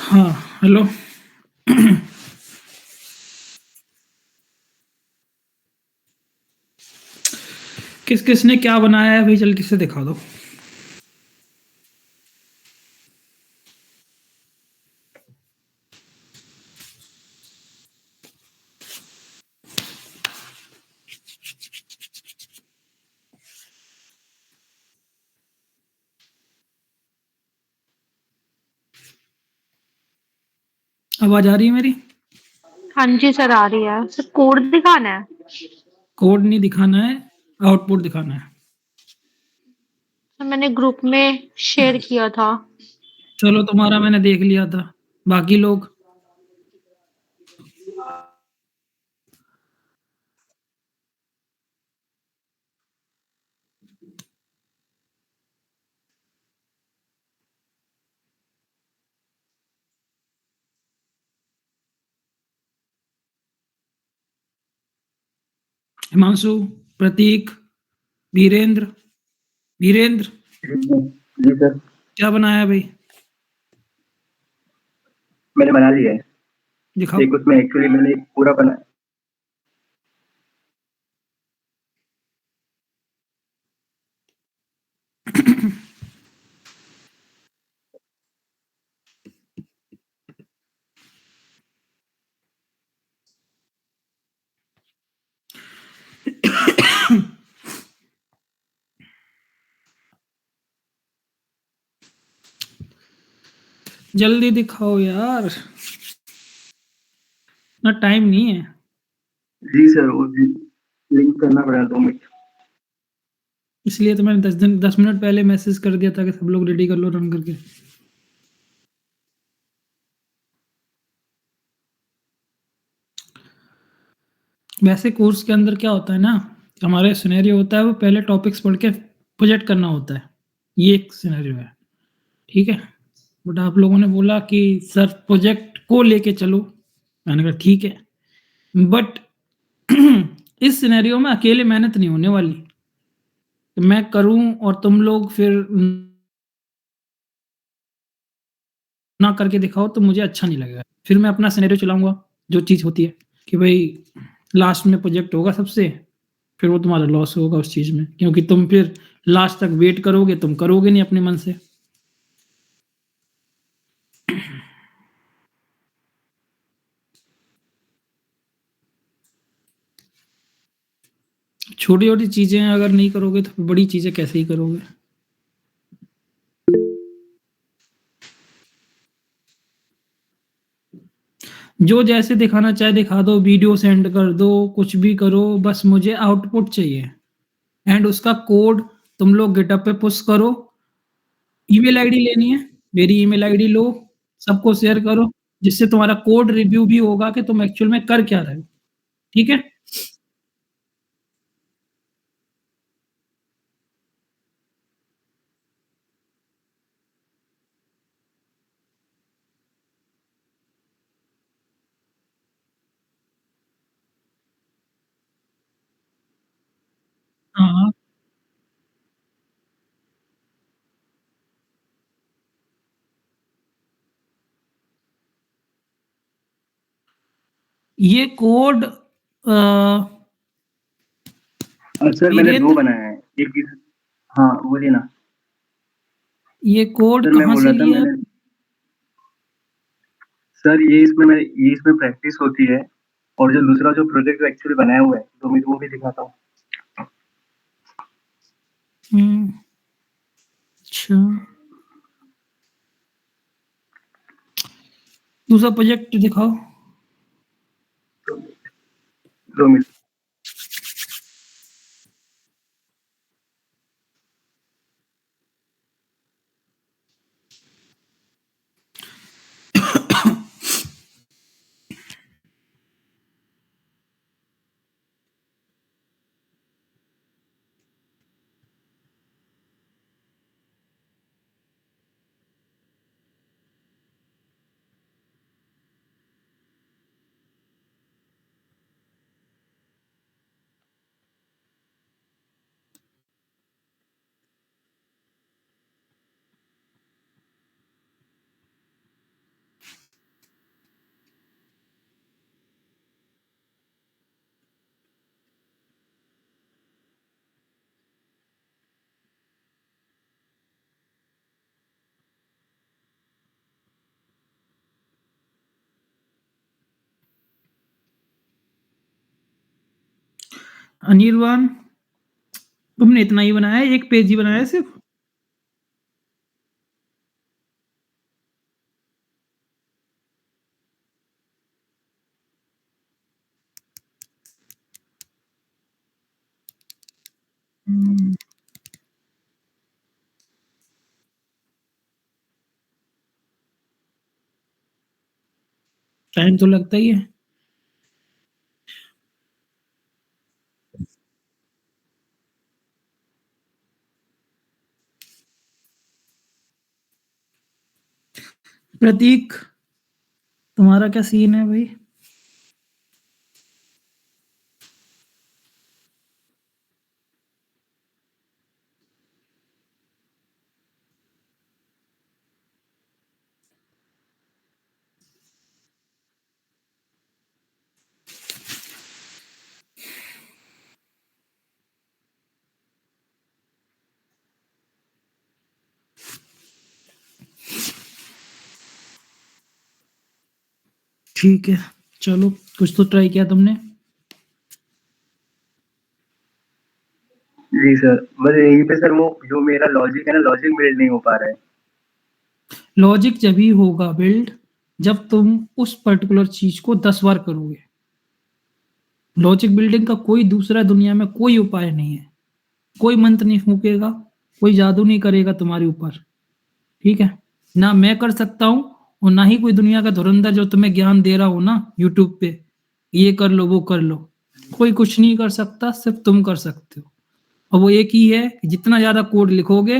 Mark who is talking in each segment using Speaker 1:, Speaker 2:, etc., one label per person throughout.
Speaker 1: हाँ, हेलो। किस किसने क्या बनाया है भाई, चल किससे दिखा दो। आवाज आ रही है मेरी?
Speaker 2: हाँ जी सर, आ रही है। सर कोड दिखाना है।
Speaker 1: कोड नहीं दिखाना है, आउटपुट दिखाना है।
Speaker 2: सर मैंने ग्रुप में शेयर किया था।
Speaker 1: चलो, तुम्हारा मैंने देख लिया था। बाकी लोग? हिमांशु, प्रतीक, वीरेंद्र। वीरेंद्र,
Speaker 3: जी सर।
Speaker 1: क्या बनाया है भाई?
Speaker 3: मैंने बना लिया है।
Speaker 1: दिखाओ।
Speaker 3: एक उसमें एक्चुअली मैंने एक पूरा बना।
Speaker 1: जल्दी दिखाओ यार, ना टाइम नहीं है।
Speaker 3: जी सर, वो लिंक करना पड़ा 2 मिनट।
Speaker 1: इसलिए तो मैंने 10 मिनट पहले मैसेज कर दिया था कि सब लोग रेडी कर लो रन करके। वैसे कोर्स के अंदर क्या होता है ना, हमारे सिनेरियो होता है वो पहले टॉपिक्स पढ़ के प्रोजेक्ट करना होता है। ये एक सिनेरियो है, ठीक है। बट आप लोगों ने बोला कि सर प्रोजेक्ट को लेके चलो, मैंने कहा ठीक है। बट इस सिनेरियो में अकेले मेहनत नहीं होने वाली। तो मैं करूं और तुम लोग फिर ना करके दिखाओ तो मुझे अच्छा नहीं लगेगा। फिर मैं अपना सिनेरियो चलाऊंगा। जो चीज़ होती है कि भाई लास्ट में प्रोजेक्ट होगा सबसे, फिर वो तुम्हारा लॉस होगा उस चीज़ में, क्योंकि तुम फिर लास्ट तक वेट करोगे, तुम करोगे नहीं अपने मन से। छोटी छोटी चीज़ें अगर नहीं करोगे तो बड़ी चीज़ें कैसे ही करोगे। जो जैसे दिखाना चाहे दिखा दो, वीडियो सेंड कर दो, कुछ भी करो, बस मुझे आउटपुट चाहिए। एंड उसका कोड तुम लोग गिटअप पे पुश करो। ईमेल आईडी लेनी है, मेरी ईमेल आईडी लो, सबको शेयर करो, जिससे तुम्हारा कोड रिव्यू भी होगा कि तुम एक्चुअल में कर क्या रहे हो। ठीक है। हाँ, ये कोड
Speaker 3: सर मैंने 2
Speaker 1: वीरेंद्र,
Speaker 3: बनाए हैं। एक इस। हाँ बोलिए ना।
Speaker 1: ये कोड
Speaker 3: सर मैं
Speaker 1: कहाँ
Speaker 3: बोल
Speaker 1: से
Speaker 3: रहा था
Speaker 1: लिया?
Speaker 3: मैंने। सर ये इसमें प्रैक्टिस होती है। और जो दूसरा जो प्रोजेक्ट एक्चुअली बनाया हुआ है तो मैं वो भी दिखाता हूँ।
Speaker 1: अच्छा, दूसरा प्रोजेक्ट दिखाओ।
Speaker 3: 2 मिनट।
Speaker 1: अनिर्वाण, तुमने इतना ही बनाया है, 1 पेज ही बनाया है सिर्फ? टाइम तो लगता ही है। प्रतीक, तुम्हारा क्या सीन है भाई? ठीक है, चलो कुछ तो ट्राई किया तुमने।
Speaker 3: जी सर, बस यहीं पे सर वो जो मेरा लॉजिक है ना, लॉजिक बिल्ड नहीं हो पा रहा है।
Speaker 1: लॉजिक जब ही होगा बिल्ड जब तुम उस पर्टिकुलर चीज को 10 बार करोगे। लॉजिक बिल्डिंग का कोई दूसरा दुनिया में कोई उपाय नहीं है। कोई मंत्र नहीं फूकेगा, कोई जादू नहीं करेगा तुम्हारे ऊपर, ठीक है? ना मैं कर सकता हूं और ना ही कोई दुनिया का धुरंधर जो तुम्हें ज्ञान दे रहा हो ना यूट्यूब पे, ये कर लो वो कर लो। कोई कुछ नहीं कर सकता, सिर्फ तुम कर सकते हो। और वो एक ही है कि जितना ज्यादा कोड लिखोगे,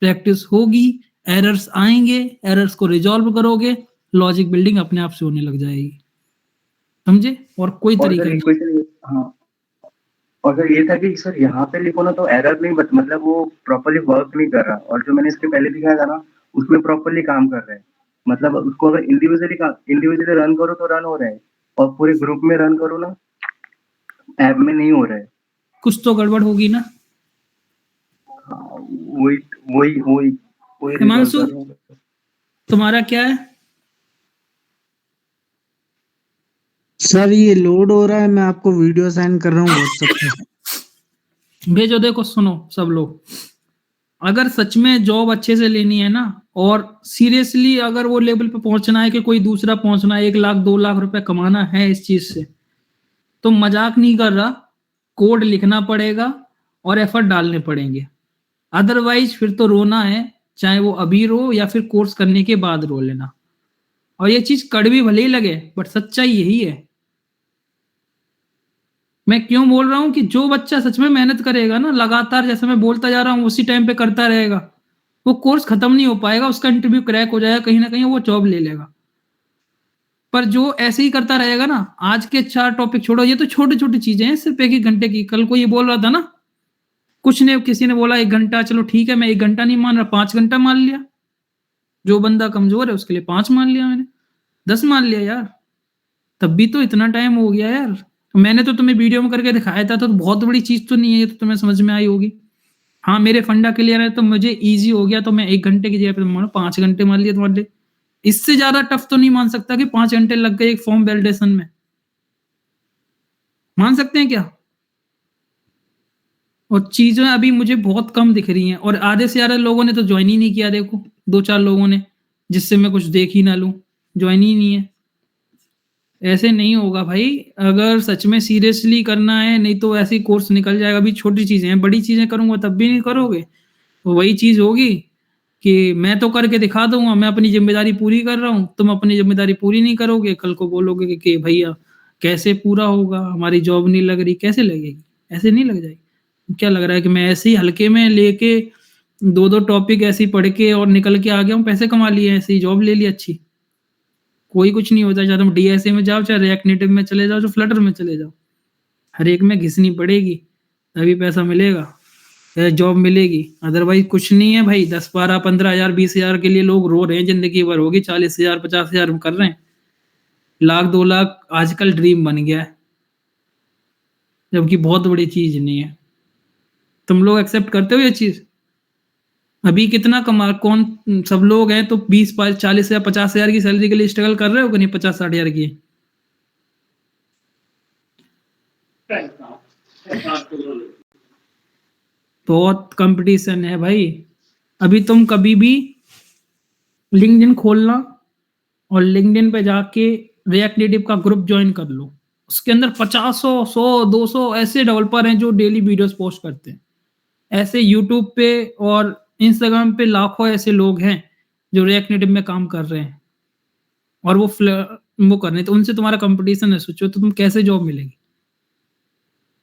Speaker 1: प्रैक्टिस होगी, एरर्स आएंगे, एरर्स को रिजॉल्व करोगे, लॉजिक बिल्डिंग अपने आप से होने लग जाएगी। समझे? और कोई
Speaker 3: और
Speaker 1: तरीका
Speaker 3: सर
Speaker 1: नहीं।
Speaker 3: इक्वेशन, हाँ, और सर ये था कि सर यहाँ पे लिखो ना तो एरर नहीं, मतलब वो प्रॉपर्ली वर्क नहीं कर रहा, और जो मैंने इसके पहले दिखाया था ना उसमें प्रॉपर्ली काम कर रहा है। मतलब उसको अगर इंडिविजुअली रन करो तो रन हो रहा है, और पूरे ग्रुप में रन करो ना ऐप में नहीं हो रहा है।
Speaker 1: कुछ तो गड़बड़ होगी ना।
Speaker 3: हाँ, वही वही वही वही रिजॉल्व
Speaker 1: हिमांशु,
Speaker 3: कर रहा हूँ।
Speaker 1: तुम्हारा क्या है?
Speaker 4: सर ये लोड हो रहा है, मैं आपको वीडियो सेंड कर रहा हूँ व्हाट्सएप पे।
Speaker 1: भेजो। देखो सुनो सब लोग, अगर सच में जॉब अच्छे से लेनी है ना, और सीरियसली अगर वो लेवल पे पहुंचना है कि कोई दूसरा पहुंचना है, 1 लाख 2 लाख रुपए कमाना है इस चीज से, तो मजाक नहीं कर रहा, कोड लिखना पड़ेगा और एफर्ट डालने पड़ेंगे। अदरवाइज फिर तो रोना है, चाहे वो अभी रो या फिर कोर्स करने के बाद रो लेना। और ये चीज कड़वी भले ही लगे, बट सच्चाई यही है। मैं क्यों बोल रहा हूं कि जो बच्चा सच में मेहनत करेगा ना, लगातार जैसे मैं बोलता जा रहा हूं उसी टाइम पे करता रहेगा, वो कोर्स खत्म नहीं हो पाएगा, उसका इंटरव्यू क्रैक हो जाएगा, कहीं ना कहीं वो जॉब ले लेगा। पर जो ऐसे ही करता रहेगा ना, आज के 4 टॉपिक छोड़ो, ये तो छोटी छोटी चीजें हैं, सिर्फ 1 1 घंटे की। कल को ये बोल रहा था ना, कुछ ने किसी ने बोला 1 घंटा, चलो ठीक है मैं 1 घंटा नहीं मान रहा, 5 घंटा मान लिया। जो बंदा कमजोर है उसके लिए 5 मान लिया मैंने, 10 मान लिया यार, तब भी तो इतना टाइम हो गया यार। मैंने तो तुम्हें वीडियो में करके दिखाया था, तो बहुत बड़ी चीज तो नहीं है ये, तो तुम्हें समझ में आई होगी। हाँ, मेरे फंडा क्लियर है तो मुझे इजी हो गया, तो मैं 1 घंटे की जगह पे मानो 5 घंटे मान लिया तुम्हारे लिए। इससे ज्यादा टफ तो नहीं मान सकता कि 5 घंटे लग गए एक फॉर्म वैलिडेशन में। मान सकते हैं क्या? और चीजें अभी मुझे बहुत कम दिख रही हैं, और आधे से ज्यादा लोगों ने तो ज्वाइन ही नहीं किया। देखो 2 4 लोगों ने, जिससे मैं कुछ देख ही ना लूं, ज्वाइन ही नहीं है। ऐसे नहीं होगा भाई, अगर सच में सीरियसली करना है, नहीं तो ऐसे ही कोर्स निकल जाएगा। अभी छोटी चीजें हैं, बड़ी चीजें करूंगा तब भी नहीं करोगे, तो वही चीज होगी कि मैं तो करके दिखा दूंगा, मैं अपनी जिम्मेदारी पूरी कर रहा हूँ, तुम अपनी जिम्मेदारी पूरी नहीं करोगे, कल को बोलोगे कि भैया कैसे पूरा होगा, हमारी जॉब नहीं लग रही। कैसे लगेगी? ऐसे नहीं लग जाएगी। क्या लग रहा है कि मैं ऐसे ही हल्के में लेके 2 2 टॉपिक ऐसे ही पढ़ के और निकल के आ गया हूँ, पैसे कमा लिए, ऐसे ही जॉब ले ली अच्छी? कोई कुछ नहीं होता। चाहे तुम डीएसए में जाओ, चाहे रिएक्ट नेटिव में चले जाओ, जो फ्लटर में चले जाओ, हर एक में घिसनी पड़ेगी, तभी पैसा मिलेगा, जॉब मिलेगी। अदरवाइज कुछ नहीं है भाई। 10 12 15 हजार 20 हजार के लिए लोग रो रहे हैं, जिंदगी भर होगी 40 हजार 50 हजार कर रहे हैं। 1 लाख 2 लाख आजकल ड्रीम बन गया है, जबकि बहुत बड़ी चीज नहीं है। तुम लोग एक्सेप्ट करते हो ये चीज? अभी कितना कमा, कौन सब लोग हैं तो 20 40 हजार 50 हजार की सैलरी के लिए स्ट्रगल कर रहे हो कि नहीं? 50 60 हजार की। बहुत कंपटीशन है भाई। अभी तुम कभी भी लिंक्डइन खोलना और लिंक्डइन पे जाके रिएक्ट नेटिव का ग्रुप ज्वाइन कर लो। उसके अंदर 50 100 200 ऐसे डेवलपर हैं जो डेली वीडियोस पोस्ट करते हैं। ऐसे यूट्यूब पे और इंस्टाग्राम पे लाखों ऐसे लोग हैं जो रिएक्ट नेटिव में काम कर रहे हैं और वो कर रहे हैं, तो उनसे तुम्हारा कंपटीशन है। सोचो तो तुम कैसे जॉब मिलेगी।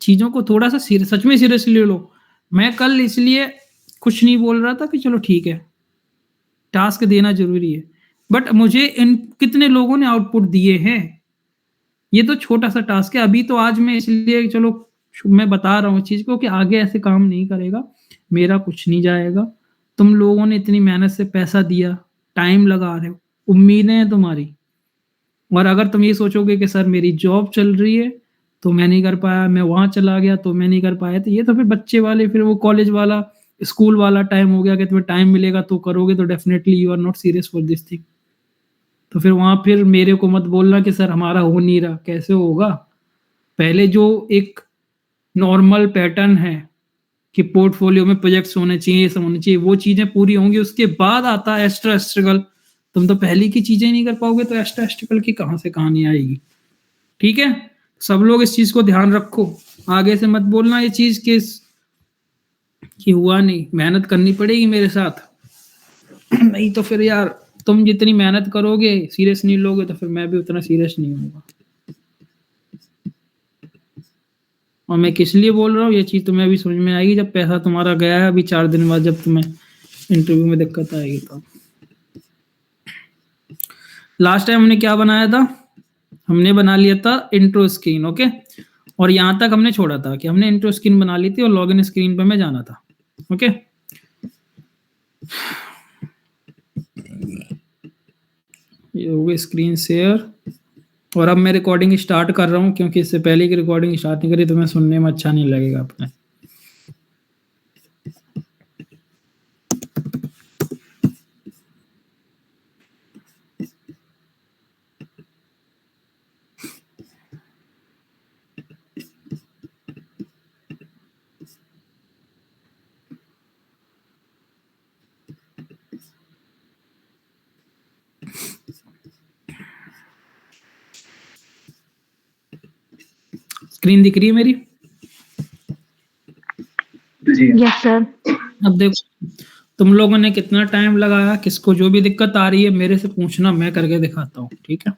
Speaker 1: चीजों को थोड़ा सा सच में सीरियसली ले लो। मैं कल इसलिए कुछ नहीं बोल रहा था कि चलो ठीक है टास्क देना जरूरी है, बट मुझे इन कितने लोगों ने आउटपुट दिए हैं, ये तो छोटा सा टास्क है अभी। तो आज मैं इसलिए चलो मैं बता रहा हूँ चीज को कि आगे ऐसे काम नहीं करेगा, मेरा कुछ नहीं जाएगा। तुम लोगों ने इतनी मेहनत से पैसा दिया, टाइम लगा रहे हो, उम्मीदें हैं तुम्हारी, और अगर तुम ये सोचोगे कि सर मेरी जॉब चल रही है तो मैं नहीं कर पाया, मैं वहां चला गया तो मैं नहीं कर पाया, तो ये तो फिर बच्चे वाले, फिर वो कॉलेज वाला स्कूल वाला टाइम हो गया कि तुम्हें टाइम मिलेगा तो करोगे, तो definitely you are not serious for this thing. तो फिर वहां फिर मेरे को मत बोलना कि सर हमारा हो नहीं रहा, कैसे होगा। पहले जो एक नॉर्मल पैटर्न है कि पोर्टफोलियो में प्रोजेक्ट्स होने चाहिए, ये सब होने चाहिए, वो चीजें पूरी होंगी, उसके बाद आता है एक्स्ट्रा स्ट्रगल। तुम तो पहले की चीजें नहीं कर पाओगे तो एक्स्ट्रा स्ट्रगल की कहां से कहानी आएगी। ठीक है, सब लोग इस चीज को ध्यान रखो। आगे से मत बोलना ये चीज कि हुआ नहीं, मेहनत करनी पड़ेगी मेरे साथ। नहीं तो फिर यार तुम जितनी मेहनत करोगे सीरियस नहीं लोगे तो फिर मैं भी उतना सीरियस नहीं होऊंगा। और मैं किस लिए बोल रहा हूँ ये चीज तुम्हें अभी समझ में आएगी जब पैसा तुम्हारा गया है, अभी 4 दिन बाद जब तुम्हें इंटरव्यू में दिक्कत आएगी। तो लास्ट टाइम हमने क्या बनाया था, हमने बना लिया था इंट्रो स्क्रीन। ओके, और यहां तक हमने छोड़ा था कि हमने इंट्रो स्क्रीन बना ली थी और लॉगिन स्क्रीन पे मैं जाना था। ओके, ये हो गई स्क्रीन शेयर। और अब मैं रिकॉर्डिंग स्टार्ट कर रहा हूँ क्योंकि इससे पहले की रिकॉर्डिंग स्टार्ट नहीं करी तो मैं सुनने में अच्छा नहीं लगेगा अपने। स्क्रीन दिख रही है मेरी?
Speaker 3: जी
Speaker 2: यस सर।
Speaker 1: अब देखो तुम लोगों ने कितना टाइम लगाया, किसको जो भी दिक्कत आ रही है मेरे से पूछना, मैं करके दिखाता हूँ। ठीक है,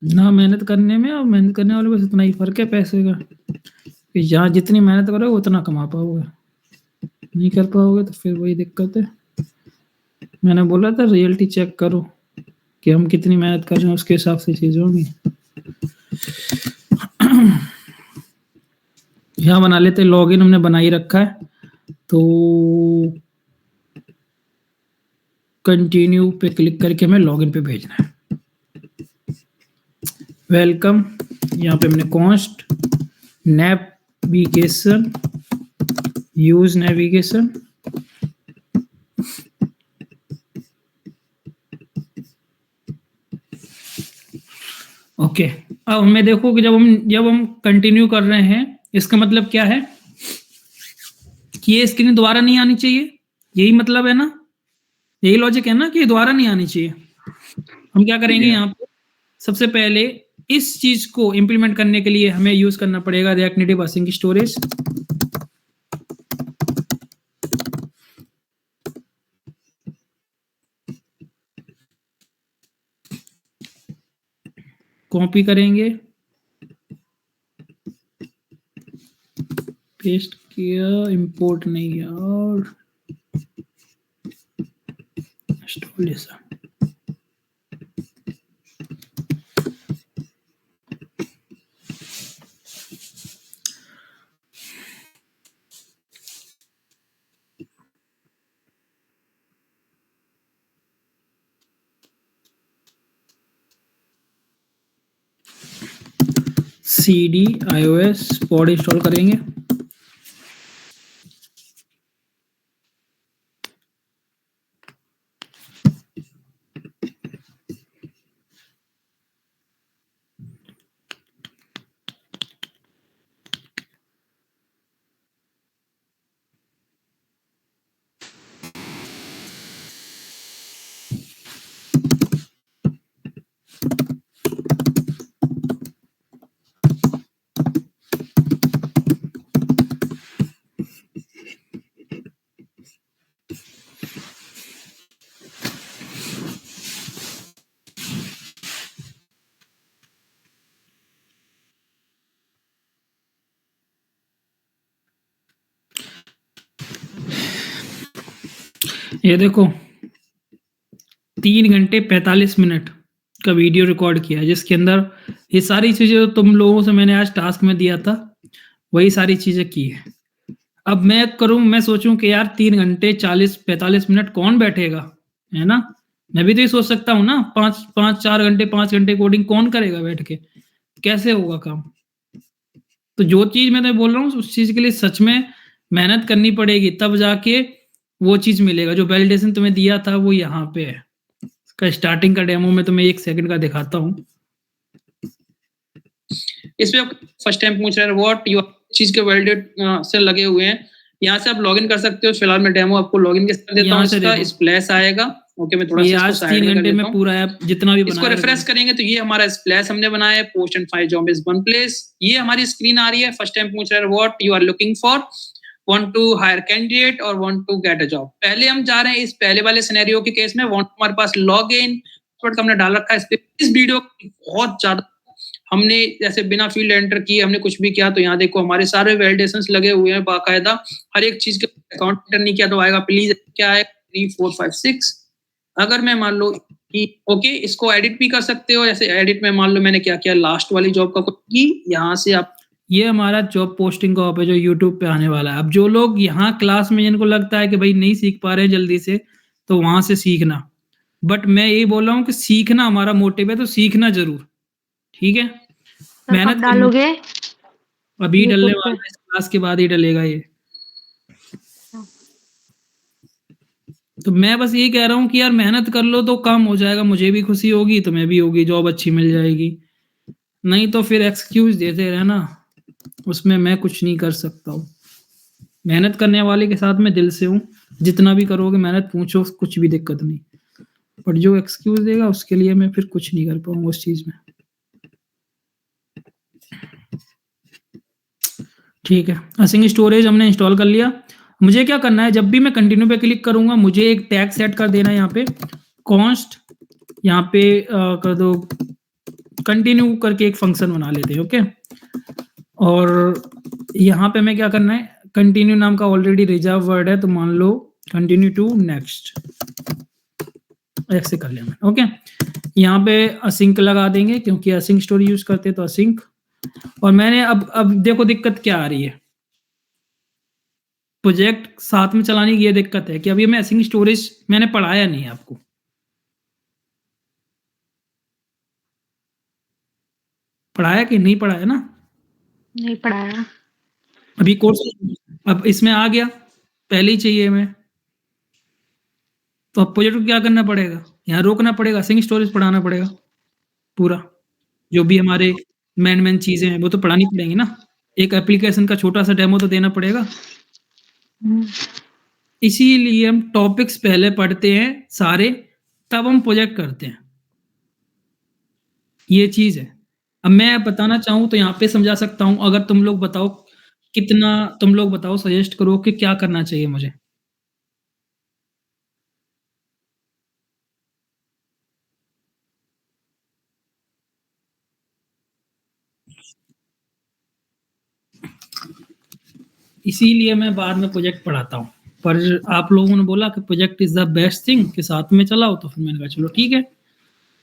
Speaker 1: ना मेहनत करने में और मेहनत करने वाले बस इतना ही फर्क है पैसे का, कि जहाँ जितनी मेहनत करोगे उतना कमा पाओगे, नहीं कर पाओगे तो फिर वही दिक्कत है। मैंने बोला था रियलिटी चेक करो कि हम कितनी मेहनत कर रहे हैं, उसके हिसाब से चीजें होंगी। यहाँ बना लेते, लॉगिन हमने बना ही रखा है तो कंटिन्यू पे क्लिक करके हमें लॉगिन पे भेजना है। वेलकम, यहाँ पे हमने const navigation, use navigation, okay. अब हमें देखो कि जब हम कंटिन्यू कर रहे हैं इसका मतलब क्या है कि ये स्क्रीन दोबारा नहीं आनी चाहिए, यही मतलब है ना, यही लॉजिक है ना कि दोबारा नहीं आनी चाहिए। हम क्या करेंगे यहाँ पे, सबसे पहले इस चीज को इंप्लीमेंट करने के लिए हमें यूज करना पड़ेगा react native async storage. Copy करेंगे, पेस्ट किया, इंपोर्ट नहीं किया, और installation. cd iOS pod install करेंगे। ये देखो 3 घंटे 45 मिनट का वीडियो रिकॉर्ड किया है, जिसके अंदर ये सारी चीजें जो तुम लोगों से मैंने आज टास्क में दिया था वही सारी चीजें की है। अब मैं सोचूं कि यार 3 घंटे 40-45 मिनट कौन बैठेगा, है ना? मैं भी तो ये सोच सकता हूँ ना, 5 घंटे कोडिंग कौन करेगा बैठ के? कैसे होगा काम? तो जो चीज मैं बोल रहा हूँ उस चीज के लिए सच में मेहनत करनी पड़ेगी, तब जाके वो चीज मिलेगा। जो वैलिडेशन तुम्हें दिया था वो यहाँ पे है। इसका स्टार्टिंग का डेमो में तुम्हें 1 सेकंड का दिखाता हूँ। इसमें फर्स्ट टाइम पूछ रहे हैं व्हाट यू चीज के वैलिडेट से लगे हुए हैं। यहाँ से आप लॉगिन कर सकते हो। फिलहाल मैं डेमो आपको लॉगिन के साथ देता हूँ। इसका स्प्लैश आएगा। ओके, मैं थोड़ा सा इसको 3 घंटे में पूरा ऐप जितना भी इसको रिफ्रेश करेंगे तो ये हमारा स्प्लैश हमने बनाया है। Post and file job is one place. ये हमारी स्क्रीन आ रही है। फर्स्ट टाइम पूछ रहे हैं what you are looking for, want to hire candidate और want to get a job. पहले हम जा रहे हैं इस पहले वाले सिनेरियो के केस में। वांट हमारे पास लॉग इन पासवर्ड हमने डाल रखा है। इस वीडियो बहुत ज्यादा हमने जैसे बिना फील्ड एंटर किए हमने कुछ भी किया तो यहाँ देखो हमारे सारे वैलिडेशंस लगे हुए हैं बाकायदा। हर एक चीज के अकाउंट एंटर नहीं किया तो आएगा प्लीज क्या है 3 4 5 6। अगर मैं मान लो कि ओके इसको एडिट भी कर सकते हो। जैसे एडिट में मान लो मैंने क्या किया, लास्ट वाली जॉब का की, यहाँ से आप ये हमारा जॉब पोस्टिंग का ऑप है जो यूट्यूब पे आने वाला है। अब जो लोग यहाँ क्लास में जिनको लगता है कि भाई नहीं सीख पा रहे जल्दी से, तो वहां से सीखना। बट मैं यही बोल रहा हूँ कि सीखना हमारा मोटिव है, तो सीखना जरूर, ठीक है? मेहनत
Speaker 2: डालोगे
Speaker 1: अभी डलने वाला है, इस क्लास के बाद ही डलेगा ये। तो मैं बस ये कह रहा हूँ कि यार मेहनत कर लो तो काम हो जाएगा। मुझे भी खुशी होगी, तुम्हें भी होगी, जॉब अच्छी मिल जाएगी। नहीं तो फिर एक्सक्यूज देते रहना, उसमें मैं कुछ नहीं कर सकता हूँ। मेहनत करने वाले के साथ मैं दिल से हूँ। जितना भी करोगे मेहनत, पूछो, कुछ भी दिक्कत नहीं। पर जो एक्सक्यूज देगा उसके लिए मैं फिर कुछ नहीं कर पाऊंगा उस चीज में। ठीक है, असिंग स्टोरेज हमने इंस्टॉल कर लिया। मुझे क्या करना है, जब भी मैं कंटिन्यू पे क्लिक करूंगा मुझे एक टैग सेट कर देना है। यहाँ पे कॉन्स्ट, यहाँ पे कर दो कंटिन्यू करके एक फंक्शन बना लेते हैं। ओके, और यहाँ पे मैं क्या करना है, कंटिन्यू नाम का ऑलरेडी रिजर्व वर्ड है तो मान लो कंटिन्यू टू नेक्स्ट, ऐसे कर लिया मैंने। ओके, यहाँ पे असिंक लगा देंगे क्योंकि असिंक स्टोरी यूज करते हैं तो असिंक। और मैंने अब देखो दिक्कत क्या आ रही है, प्रोजेक्ट साथ में चलाने की ये दिक्कत है कि अभी मैं असिंक स्टोरेज मैंने पढ़ाया नहीं है आपको। पढ़ाया कि नहीं पढ़ाया ना?
Speaker 2: नहीं पढ़ाया
Speaker 1: अभी कोर्स अब इसमें आ गया, पहले ही चाहिए मैं, तो अब प्रोजेक्ट को क्या करना पड़ेगा, यहाँ रोकना पड़ेगा, असिंक स्टोरेज पढ़ाना पड़ेगा पूरा। जो भी हमारे मेन चीजें हैं वो तो पढ़ानी पड़ेंगी ना। एक एप्लीकेशन का छोटा सा डेमो तो देना पड़ेगा। इसीलिए हम टॉपिक्स पहले पढ़ते हैं सारे, तब हम प्रोजेक्ट करते हैं। ये चीज है। अब मैं बताना चाहूँ तो यहाँ पे समझा सकता हूँ। अगर तुम लोग बताओ कितना, तुम लोग बताओ, सजेस्ट करो कि क्या करना चाहिए मुझे। इसीलिए मैं बाद में प्रोजेक्ट पढ़ाता हूँ। पर आप लोगों ने बोला कि project is the best thing कि साथ में चलाओ, तो फिर मैंने कहा चलो ठीक है।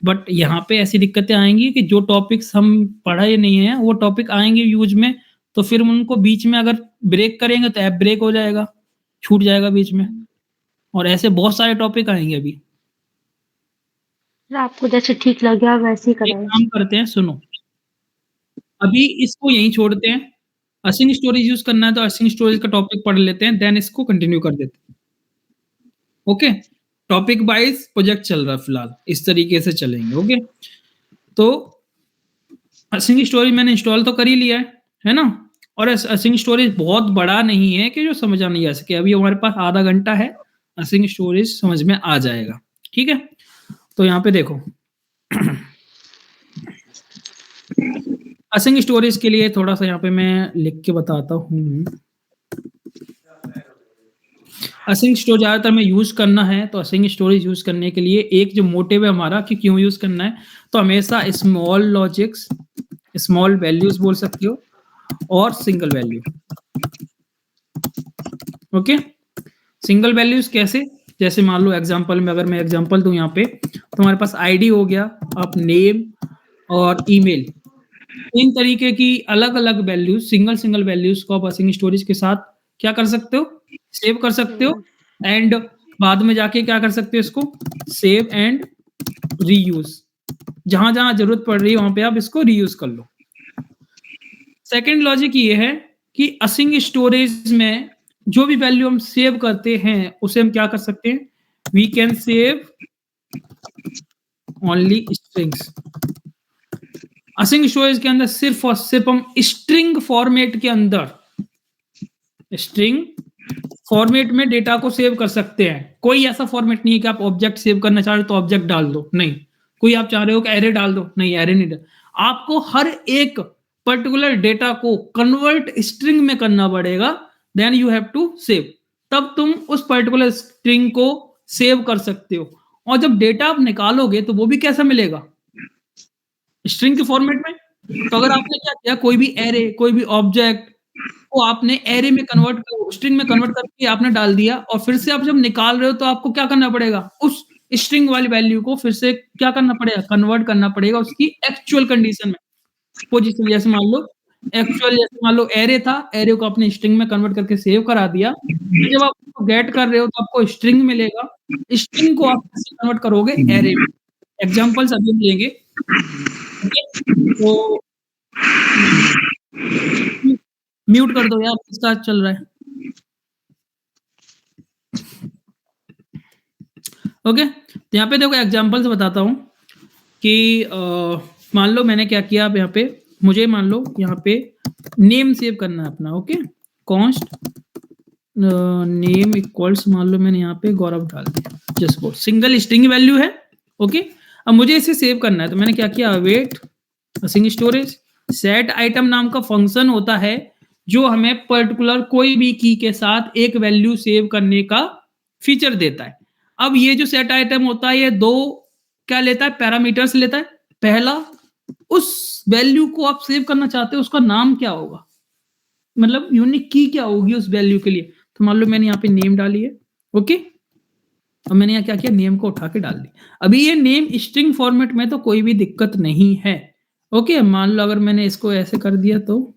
Speaker 1: बट यहाँ पे ऐसी दिक्कतें आएंगी कि जो टॉपिक्स हम पढ़े नहीं है वो टॉपिक आएंगे यूज में, तो फिर उनको बीच में अगर ब्रेक करेंगे तो ऐप ब्रेक हो जाएगा, छूट जाएगा बीच में। और ऐसे बहुत सारे टॉपिक आएंगे अभी।
Speaker 2: आपको जैसे ठीक लग गया वैसे ही
Speaker 1: एक
Speaker 2: करें।
Speaker 1: काम करते हैं, सुनो, अभी इसको यहीं छोड़ते हैं। असिंग स्टोरेज यूज़ करना है तो असिंग स्टोरेज का टॉपिक पढ़ लेते हैं, देन इसको कंटिन्यू कर देते हैं। ओके? टॉपिक वाइज़ प्रोजेक्ट चल रहा है फिलहाल, इस तरीके से चलेंगे, ओके? तो असिंग स्टोरेज मैंने इंस्टॉल तो कर ही लिया है ना? और असिंग स्टोरेज बहुत बड़ा नहीं है कि जो समझा नहीं जा सके। अभी हमारे पास आधा घंटा है, असिंग स्टोरेज समझ में आ जाएगा, ठीक है? तो यहाँ पे देखो असिंग स्टोरेज के लिए थोड़ा-सा यहाँ पे मैं लिख के बताता हूँ। असिंग स्टोरेज ज़्यादातर में यूज़ करना है, तो असिंग स्टोरेज यूज़ करने के लिए एक जो मोटिव है हमारा कि क्यों यूज़ करना है, तो हमेशा स्मॉल लॉजिक्स, स्मॉल वैल्यूज़ बोल सकते हो और single value. Okay? Single values कैसे? जैसे मान लो एग्ज़ाम्पल में अगर मैं एग्ज़ाम्पल दूँ यहाँ पे, तो हमारे पास आईडी हो गया, आप नेम और ईमेल, इन तरीके की अलग-अलग वैल्यूज़, सिंगल वैल्यूज़ को आप असिंग स्टोरेज के साथ क्या कर सकते हो? सेव कर सकते हो एंड बाद में जाके क्या कर सकते हो इसको? Save and reuse. जहाँ-जहाँ ज़रूरत पड़ रही है वहाँ पे आप इसको रीयूज़ कर लो। सेकंड लॉजिक ये है कि असिंग स्टोरेज में जो भी वैल्यू हम सेव करते हैं, उसे हम क्या कर सकते हैं? We can save only strings. Using storage के अंदर सिर्फ और सिर्फ हम स्ट्रिंग फॉर्मेट के अंदर स्ट्रिंग फॉर्मेट में डेटा को सेव कर सकते हैं। कोई ऐसा फॉर्मेट नहीं है कि आप ऑब्जेक्ट सेव करना चाह रहे हो तो ऑब्जेक्ट डाल दो, नहीं। कोई आप चाह रहे हो कि एरे डाल दो, नहीं एरे नहीं डाल। आपको हर एक पर्टिकुलर डेटा को कन्वर्ट स्ट्रिंग में करना पड़ेगा, then you have to save. तब तुम उस पर्टिकुलर स्ट्रिंग को सेव कर सकते हो। और जब डेटा आप निकालोगे तो वो भी कैसा मिलेगा? स्ट्रिंग के फॉर्मेट में। तो अगर आपने क्या किया, कोई भी एरे, कोई भी ऑब्जेक्ट को आपने एरे में कन्वर्ट कर स्ट्रिंग में कन्वर्ट करके आपने डाल दिया और फिर से आप जब निकाल रहे हो तो आपको क्या करना पड़ेगा? उस स्ट्रिंग वाली वैल्यू को फिर से क्या करना पड़ेगा? कन्वर्ट करना पड़ेगा उसकी एक्चुअल कंडीशन में। पोजीशन जैसे मान लो एरे था, एरे को आपने स्ट्रिंग में कन्वर्ट करके सेव करा दिया। तो जब आप उसको गेट कर रहे हो तो आपको स्ट्रिंग मिलेगा। स्ट्रिंग को आप कैसे कन्वर्ट करोगे? एरे में। एग्ज़ाम्पल्स अभी हम लेंगे। ओके? तो म्यूट कर दो यार, किसका चल रहा है? ओके? तो यहाँ पे देखो एग्ज़ाम्पल से बताता हूँ कि मान लो मैंने क्या किया अब यहाँ पे, मुझे मान लो यहाँ पे नेम सेव करना है अपना, ओके? कॉन्स्ट नेम इक्वल्स मान लो मैंने यहाँ पे गौरव डाल दिया, just for single string value है, ओके? अब मुझे इसे सेव करना है तो मैंने क्या किया, await using storage set item नाम का फंक्शन होता है जो हमें पर्टिकुलर कोई भी की के साथ एक वैल्यू सेव करने का फीचर देता है। अब ये जो सेट आइटम होता है ये दो क्या लेता है, पैरामीटर्स लेता है। पहला, उस वैल्यू को आप सेव करना चाहते हो उसका नाम क्या होगा, मतलब यूनिक की क्या होगी उस वैल्यू के लिए। तो मान लो मैंने यहाँ पे नेम डाली है, ओके? और मैंने यहाँ क्या किया, नेम को उठा के डाल दी। अभी ये नेम स्ट्रिंग फॉर्मेट में तो कोई भी दिक्कत नहीं है, ओके? मान लो अगर मैंने इसको ऐसे कर दिया तो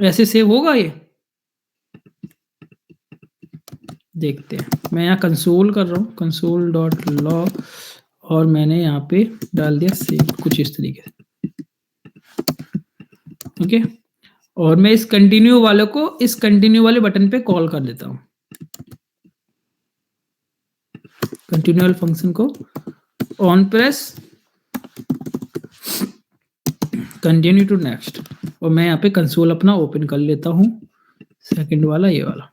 Speaker 1: ऐसे सेव होगा ये, देखते हैं। मैं यहाँ कंसोल कर रहा हूँ, कंसोल डॉट लॉग और मैंने यहाँ पे डाल दिया सेव, कुछ इस तरीके से, ओके? और मैं इस कंटिन्यू वाले को इस कंटिन्यू वाले बटन पे कॉल कर देता हूँ, कंटिन्यूअल फंक्शन को on press continue to next, और मैं यहाँ पे कंसोल अपना ओपन कर लेता हूँ, सेकंड वाला ये वाला।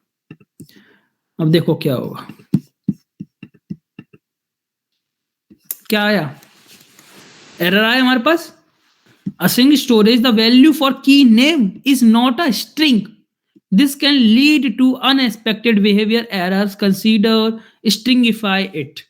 Speaker 1: अब देखो क्या होगा, क्या आया, एरर आया हमारे पास। Async storage, the value for key name is not a string. This can lead to unexpected behavior errors. Consider stringify it.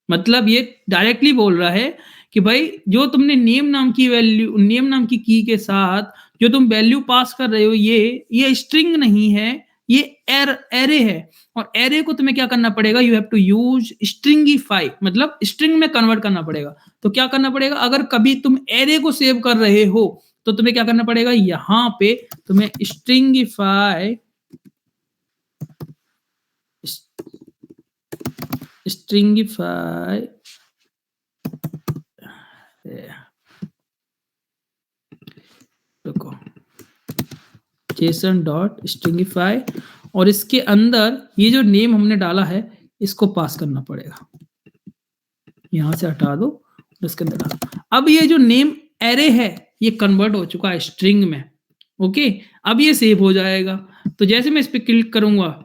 Speaker 1: मतलब ये डायरेक्टली बोल रहा है कि भाई जो तुमने नेम नाम की वैल्यू, नेम नाम की की के साथ जो तुम वैल्यू पास कर रहे हो ये स्ट्रिंग नहीं है, ये एरे है। और एरे को तुम्हें क्या करना पड़ेगा, you have to use stringify, मतलब स्ट्रिंग में कन्वर्ट करना पड़ेगा। तो क्या करना पड़ेगा, अगर कभी तुम एरे को सेव कर रहे हो तो तुम्हें क्या करना पड़ेगा, यहां पे तुम्हें स्ट्रिंगिफाई जेसन डॉट स्ट्रिंगिफाई, और इसके अंदर ये जो नेम हमने डाला है इसको पास करना पड़ेगा। यहां से हटा दो, इसके अंदर डालो। अब ये जो नेम एरे है ये कन्वर्ट हो चुका है स्ट्रिंग में। ओके, अब ये सेव हो जाएगा। तो जैसे मैं इस पे क्लिक करूंगा,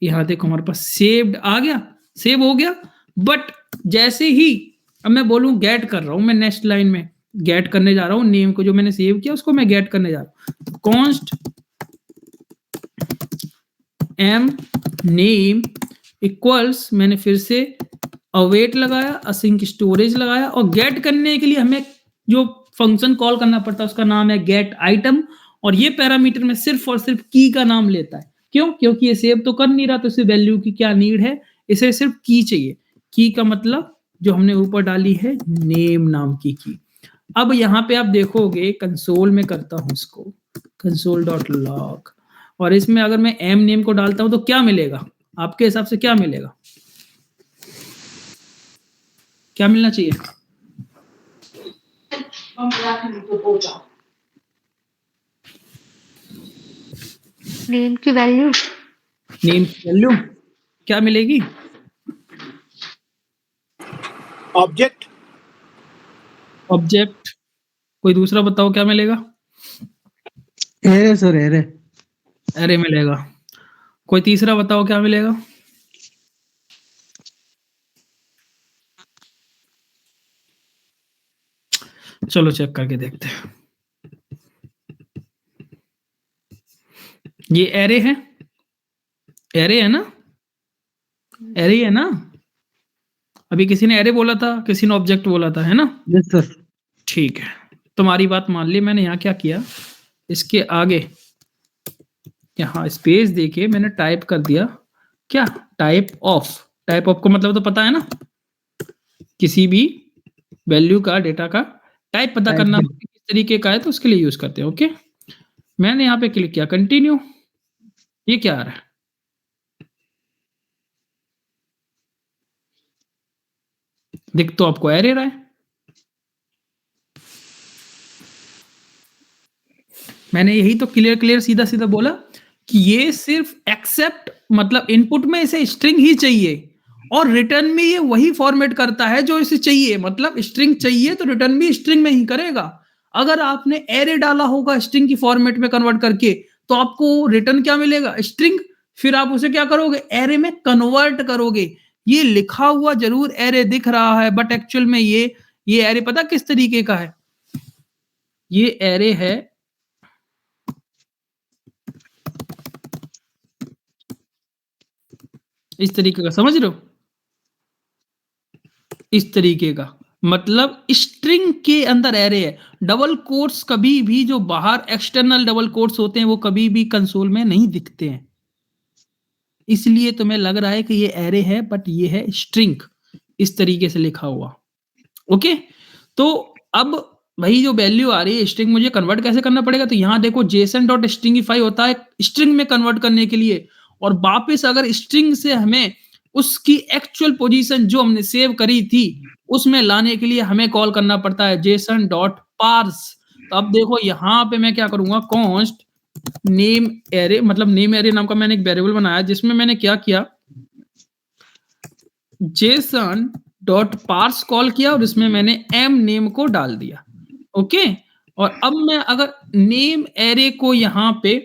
Speaker 1: यहाँ देखो हमारे पास सेव्ड आ गया, सेव हो गया। बट जैसे ही अब मैं बोलूं गेट कर रहा हूं, मैं नेक्स्ट लाइन में गेट करने जा रहा हूं नेम को, जो मैंने सेव किया उसको मैं गेट करने जा रहा हूं। कॉन्स्ट एम नेम इक्वल्स, मैंने फिर से अवेट लगाया, असिंक स्टोरेज लगाया, और गेट करने के लिए हमें जो फंक्शन कॉल करना पड़ता है उसका नाम है गेट आइटम, और ये पैरामीटर में सिर्फ और सिर्फ की का नाम लेता है। क्यों? क्योंकि ये सेव तो कर नहीं रहा, तो इसे वैल्यू की क्या नीड है, इसे सिर्फ की चाहिए। की का मतलब जो हमने ऊपर डाली है नेम नाम की। अब यहाँ पे आप देखोगे कंसोल में करता हूं इसको, कंसोल डॉट लॉग, और इसमें अगर मैं एम नेम को डालता हूं तो क्या मिलेगा आपके हिसाब से? क्या मिलेगा? क्या मिलना चाहिए?
Speaker 2: नेम की वैल्यू,
Speaker 1: नेम की वैल्यू क्या मिलेगी?
Speaker 5: Object,
Speaker 1: object. कोई दूसरा बताओ क्या मिलेगा?
Speaker 4: Array sir, array.
Speaker 1: एरे मिलेगा। कोई तीसरा बताओ क्या मिलेगा? चलो चेक करके देखते हैं। ये एरे है, एरे है ना, एरे है ना। अभी किसी ने एरे बोला था, किसी ने ऑब्जेक्ट बोला था, है ना?
Speaker 4: Yes sir.
Speaker 1: ठीक है, तुम्हारी बात मान ली। मैंने यहाँ क्या किया, इसके आगे यहाँ स्पेस देके मैंने टाइप कर दिया क्या, टाइप ऑफ। टाइप ऑफ का मतलब तो पता है ना, किसी भी वैल्यू का, डेटा का टाइप पता करना किस तरीके का है तो उसके लिए यूज करते हैं। ओके, मैंने यहाँ पे क्लिक किया, कंटिन्यू। ये क्या आ रहा है? दिख तो आपको एरे रहा है। मैंने यही तो क्लियर सीधा सीधा बोला कि ये सिर्फ एक्सेप्ट, मतलब इनपुट में इसे स्ट्रिंग ही चाहिए और रिटर्न में ये वही फॉर्मेट करता है जो इसे चाहिए। मतलब स्ट्रिंग चाहिए तो रिटर्न भी स्ट्रिंग में ही करेगा। अगर आपने एरे डाला होगा स्ट्रिंग की फॉर्मेट में कन्वर्ट करके, तो आपको रिटर्न क्या मिलेगा? स्ट्रिंग। फिर आप उसे क्या करोगे? एरे में कन्वर्ट करोगे। ये लिखा हुआ जरूर एरे दिख रहा है, बट एक्चुअल में ये एरे पता किस तरीके का है? ये एरे है इस तरीके का, समझ रहे हो? इस तरीके का, मतलब स्ट्रिंग के अंदर एरे है। डबल कोट्स कभी भी, जो बाहर एक्सटर्नल डबल कोट्स होते हैं, वो कभी भी कंसोल में नहीं दिखते हैं। इसलिए तुम्हें लग रहा है कि ये एरे है, बट ये है स्ट्रिंग, इस तरीके से लिखा हुआ। ओके, तो अब वही जो वैल्यू आ रही है स्ट्रिंग, मुझे कन्वर्ट कैसे करना पड़ेगा? तो यहां देखो जेसन डॉट स्ट्रिंगिफाई होता है स्ट्रिंग में कन्वर्ट करने के लिए, और वापस अगर स्ट्रिंग से हमें उसकी एक्चुअल पोजीशन जो हमने सेव करी थी उसमें लाने के लिए हमें कॉल करना पड़ता है जेसन डॉट पार्स। तो अब देखो यहां पे मैं क्या करूंगा, कॉन्स्ट नेम एरे, मतलब नेम एरे नाम का मैंने एक वेरिएबल बनाया जिसमें मैंने क्या किया, जेसन डॉट पार्स कॉल किया और इसमें मैंने एम नेम को डाल दिया। ओके, और अब मैं अगर नेम एरे को यहां पे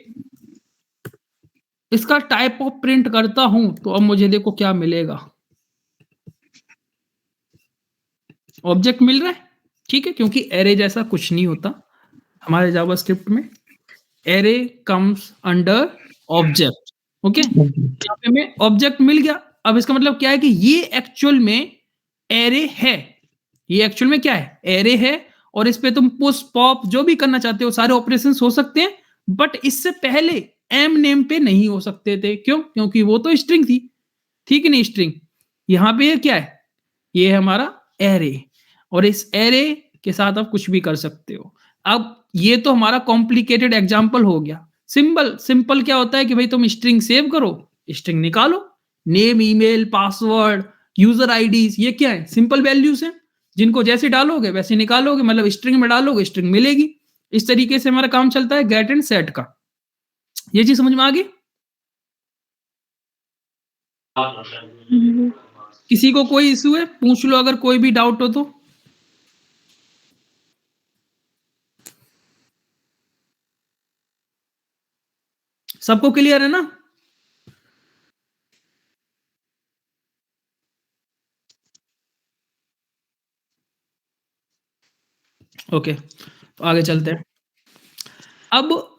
Speaker 1: इसका टाइप ऑफ प्रिंट करता हूं, तो अब मुझे देखो क्या मिलेगा, ऑब्जेक्ट मिल रहा है। ठीक है, क्योंकि एरे जैसा कुछ नहीं होता हमारे जावास्क्रिप्ट में। Array comes under object. Okay, यहाँ पे मैं ऑब्जेक्ट मिल गया। अब इसका मतलब क्या है कि ये एक्चुअल में एरे है। ये एक्चुअल में क्या है? एरे है, और इस पे तुम पुश पॉप जो भी करना चाहते हो सारे ऑपरेशंस हो सकते हैं, बट इससे पहले एम नेम पे नहीं हो सकते थे। क्यों? क्योंकि वो तो स्ट्रिंग थी। ठीक है नहीं, स्ट्रिंग। यहां पे ये क्या है? ये है हमारा एरे, और इस एरे के साथ आप कुछ भी कर सकते हो। अब ये तो हमारा कॉम्प्लिकेटेड एग्जांपल हो गया। सिंपल क्या होता है कि भाई तुम स्ट्रिंग सेव करो, स्ट्रिंग निकालो, name, email, password, user IDs, ये क्या है? सिंपल वैल्यूज हैं जिनको जैसे डालोगे वैसे निकालोगे। मतलब स्ट्रिंग में डालोगे स्ट्रिंग मिलेगी। इस तरीके से हमारा काम चलता है गेट एंड सेट का। ये चीज समझ में आ गई? किसी को कोई इशू है? पूछ लो अगर कोई भी डाउट हो तो। सबको क्लियर है ना? ओके, तो आगे चलते हैं। अब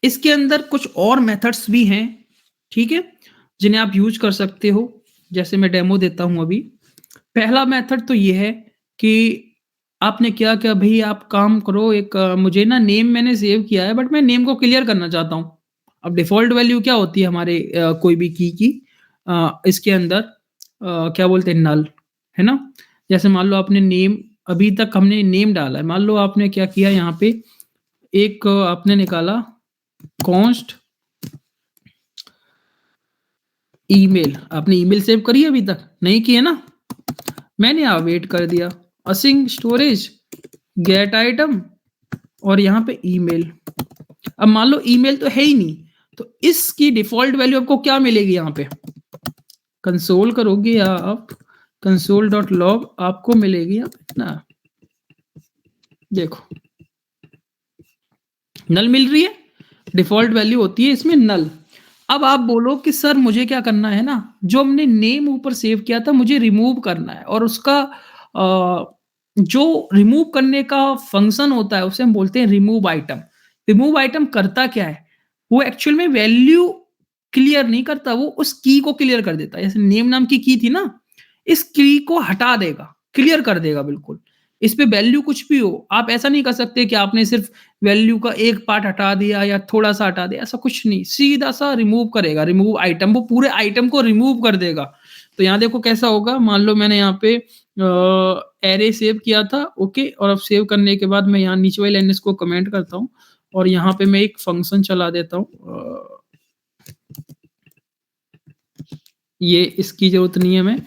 Speaker 1: इसके अंदर कुछ और मेथड्स भी हैं, ठीक है, जिन्हें आप यूज कर सकते हो। जैसे मैं डेमो देता हूं अभी। पहला मेथड तो ये है कि आपने क्या किया भाई, आप काम करो एक मुझे ना नेम मैंने सेव किया है बट मैं नेम को क्लियर करना चाहता हूँ। अब डिफ़ॉल्ट वैल्यू क्या होती है हमारे कोई भी की इसके अंदर क्या बोलते हैं नल, है ना? जैसे मान लो आपने नेम अभी तक हमने नेम डाला है, मान लो आपने क्या किया यहाँ पे एक आपने निकाला कॉन्स्ट ईमेल, आपने ईमेल सेव करी है अभी तक? नहीं की है ना? मैंने अवेट कर दिया, असिंग स्टोरेज गेट आइटम और यहाँ पे ईमेल। अब मान लो ईमेल तो है ही नहीं, तो इसकी डिफ़ॉल्ट वैल्यू आपको क्या मिलेगी यहाँ पे? कंसोल करोगे या आप console.log आपको मिलेगी यहाँ पे ना, देखो नल मिल रही है, डिफ़ॉल्ट वैल्यू होती है इसमें नल। अब आप बोलो कि सर मुझे क्या करना है ना, जो हमने नेम ऊपर सेव किया था मुझे रिमूव करना है और उसका जो रिमूव करने का फंक्शन होता है उसे हम बोलते हैं रिमूव आइटम। रिमूव आइटम करता क्या है? वो एक्चुअल में वैल्यू क्लियर नहीं करता, वो उस की को क्लियर कर देता है। जैसे नेम नाम की थी ना, इस की को हटा देगा, क्लियर कर देगा बिल्कुल। इस पे वैल्यू कुछ भी हो, आप ऐसा नहीं कर सकते कि आपने सिर्फ वैल्यू का एक पार्ट हटा दिया या थोड़ा-सा हटा दिया, ऐसा कुछ नहीं। सीधा-सा रिमूव करेगा, रिमूव आइटम, वो पूरे आइटम को रिमूव कर देगा। तो यहाँ देखो कैसा होगा, मान लो मैंने यहाँ पे एरे सेव किया था, ओके, और अब सेव करने के बाद मैं यहाँ नीचे वाली लाइन इसको कमेंट करता हूँ और यहाँ पे मैं एक फंक्शन चला देता हूँ। ये इसकी ज़रूरत नहीं है हमें।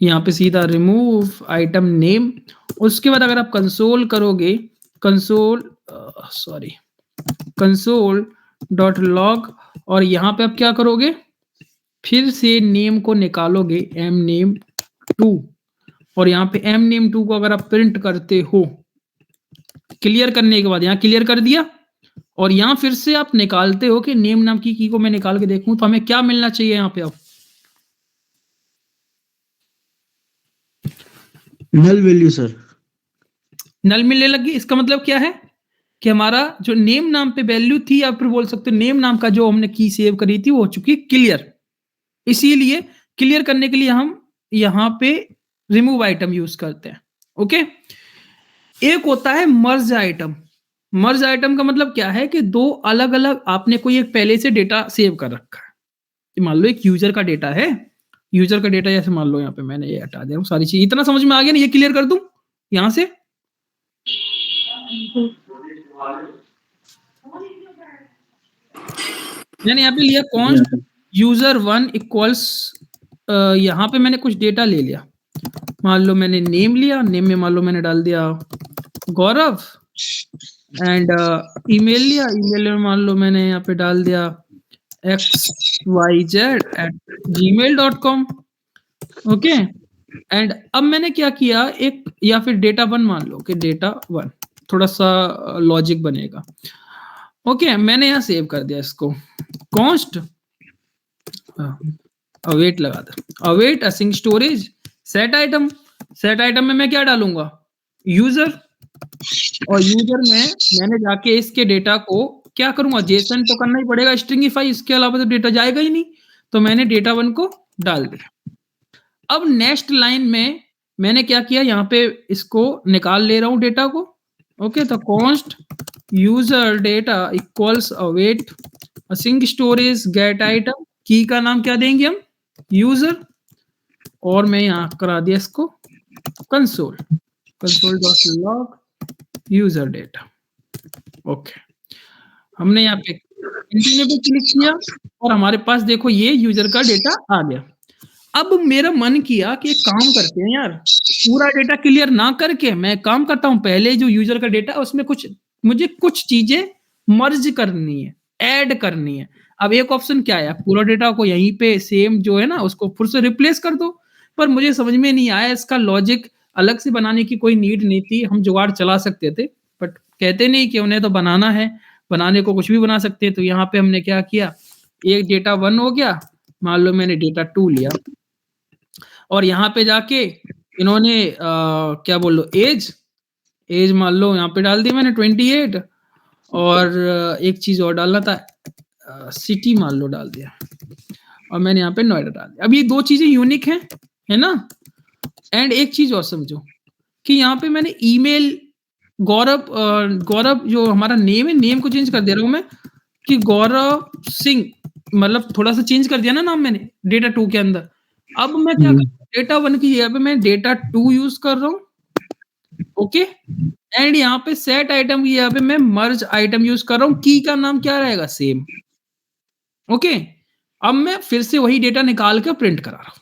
Speaker 1: यहाँ पे सीधा रिमूव आइटम नेम, उसके बाद अगर आप कंसोल करोगे, console.log और यहाँ पे आप क्या करोगे? फिर से नेम को निकालोगे mname2 और यहाँ पे mname2 को अगर आप प्रिंट करते हो, क्लियर करने के बाद यहाँ क्लियर कर दिया और यहाँ फिर से आप निकालते हो कि नेम नाम की को मैं निकाल के देखूँ तो हमें क्या मिलना चाहिए यहाँ पे? अब
Speaker 4: नल वैल्यू सर।
Speaker 1: नल मिलने लगी, इसका मतलब क्या है कि हमारा जो नेम नाम पे वैल्यू थी या फिर बोल सकते हो नेम नाम का जो हमने की सेव करी थी वो हो चुकी है क्लियर। इसीलिए क्लियर करने के लिए हम यहाँ पे रिमूव आइटम यूज करते हैं, ओके। एक होता है मर्ज आइटम। मर्ज आइटम का मतलब क्या है कि दो अलग अलग आपने कोई एक पहले से डेटा सेव कर रखा है। मान लो एक यूजर का डेटा है, यूजर का डेटा जैसे मान लो यहाँ पे मैंने ये हटा दिया, सारी चीज इतना समझ में आ गया ना? ये क्लियर कर दूं यहाँ से? मैंने यहाँ पे लिया कॉन्स्ट user1 इक्वल्स यहाँ पे मैंने कुछ डेटा ले लिया, मान लो मैंने नेम लिया, नेम में मान लो मैंने डाल दिया गौरव एंड ईमेल लिया, ईमेल में मान लो मैंने यहाँ पे डाल दिया xyz@gmail.com, ओके। एंड अब मैंने क्या किया, एक या फिर डेटा वन मान लो कि डेटा वन, थोड़ा सा लॉजिक बनेगा, ओके। मैंने यहाँ सेव कर दिया इसको कॉन्स्ट अवेट लगा दे, await using storage set item. Set item में मैं क्या डालूंगा? यूजर, और यूजर में मैंने जाके इसके डेटा को क्या करूंगा? जेसन तो करना ही पड़ेगा, स्ट्रिंगिफाई, इसके अलावा तो डेटा जाएगा ही नहीं। तो मैंने डेटा वन को डाल दिया। अब नेक्स्ट लाइन में मैंने क्या किया, यहाँ पे इसको निकाल ले रहा हूँ डेटा को, ओके। तो const user data equals await using storage gate item, की का नाम क्या देंगे हम? यूजर, और मैं यहाँ करा दिया इसको console.log यूजर डेटा, ओके। हमने यहाँ पे कंटिन्यू पे क्लिक किया और हमारे पास देखो ये यूजर का डेटा आ गया। अब मेरा मन किया कि एक काम करते हैं यार, पूरा डेटा क्लियर ना करके मैं काम करता हूँ, पहले जो यूजर का डेटा है उसमें कुछ मुझे कुछ चीजें मर्ज करनी है। ऐड करनी है। अब एक ऑप्शन क्या है, पूरा डेटा को यहीं पे सेम जो है ना उसको फिर से रिप्लेस कर दो, पर मुझे समझ में नहीं आया इसका लॉजिक। अलग से बनाने की कोई नीड नहीं थी, हम जुगाड़ चला सकते थे, बट कहते नहीं कि उन्हें तो बनाना है, बनाने को कुछ भी बना सकते हैं। तो यहाँ पे हमने क्या किया, एक डेटा 1 हो गया, मान लो मैंने डेटा 2 लिया और यहाँ पे जाके इन्होंने क्या बोल लो एज मान लो यहाँ पे डाल दी मैंने 28 और एक चीज और डालना था, सिटी मान लो डाल दिया और मैंने यहाँ पे नोएडा डाल दिया। अब ये दो चीजें यूनिक हैं, है ना। एंड एक चीज और समझो कि यहाँ पे मैंने ईमेल गौरव जो हमारा नेम है, नेम को चेंज कर दे रहा हूँ मैं कि गौरव सिंह, मतलब थोड़ा सा चेंज कर दिया ना नाम मैंने डेटा 2 के अंदर। अब मैं क्या कर डेटा 1 की जगह पे मैं डेटा 2 यूज कर रहा हूँ, ओके। एंड यहाँ पे सेट आइटम की जगह पे मैं मर्ज आइटम यूज कर रहा हूँ, की का नाम क्या रहेगा, सेम, ओके। अब मैं फिर से वही डेटा निकाल के प्रिंट करा रहा हूँ।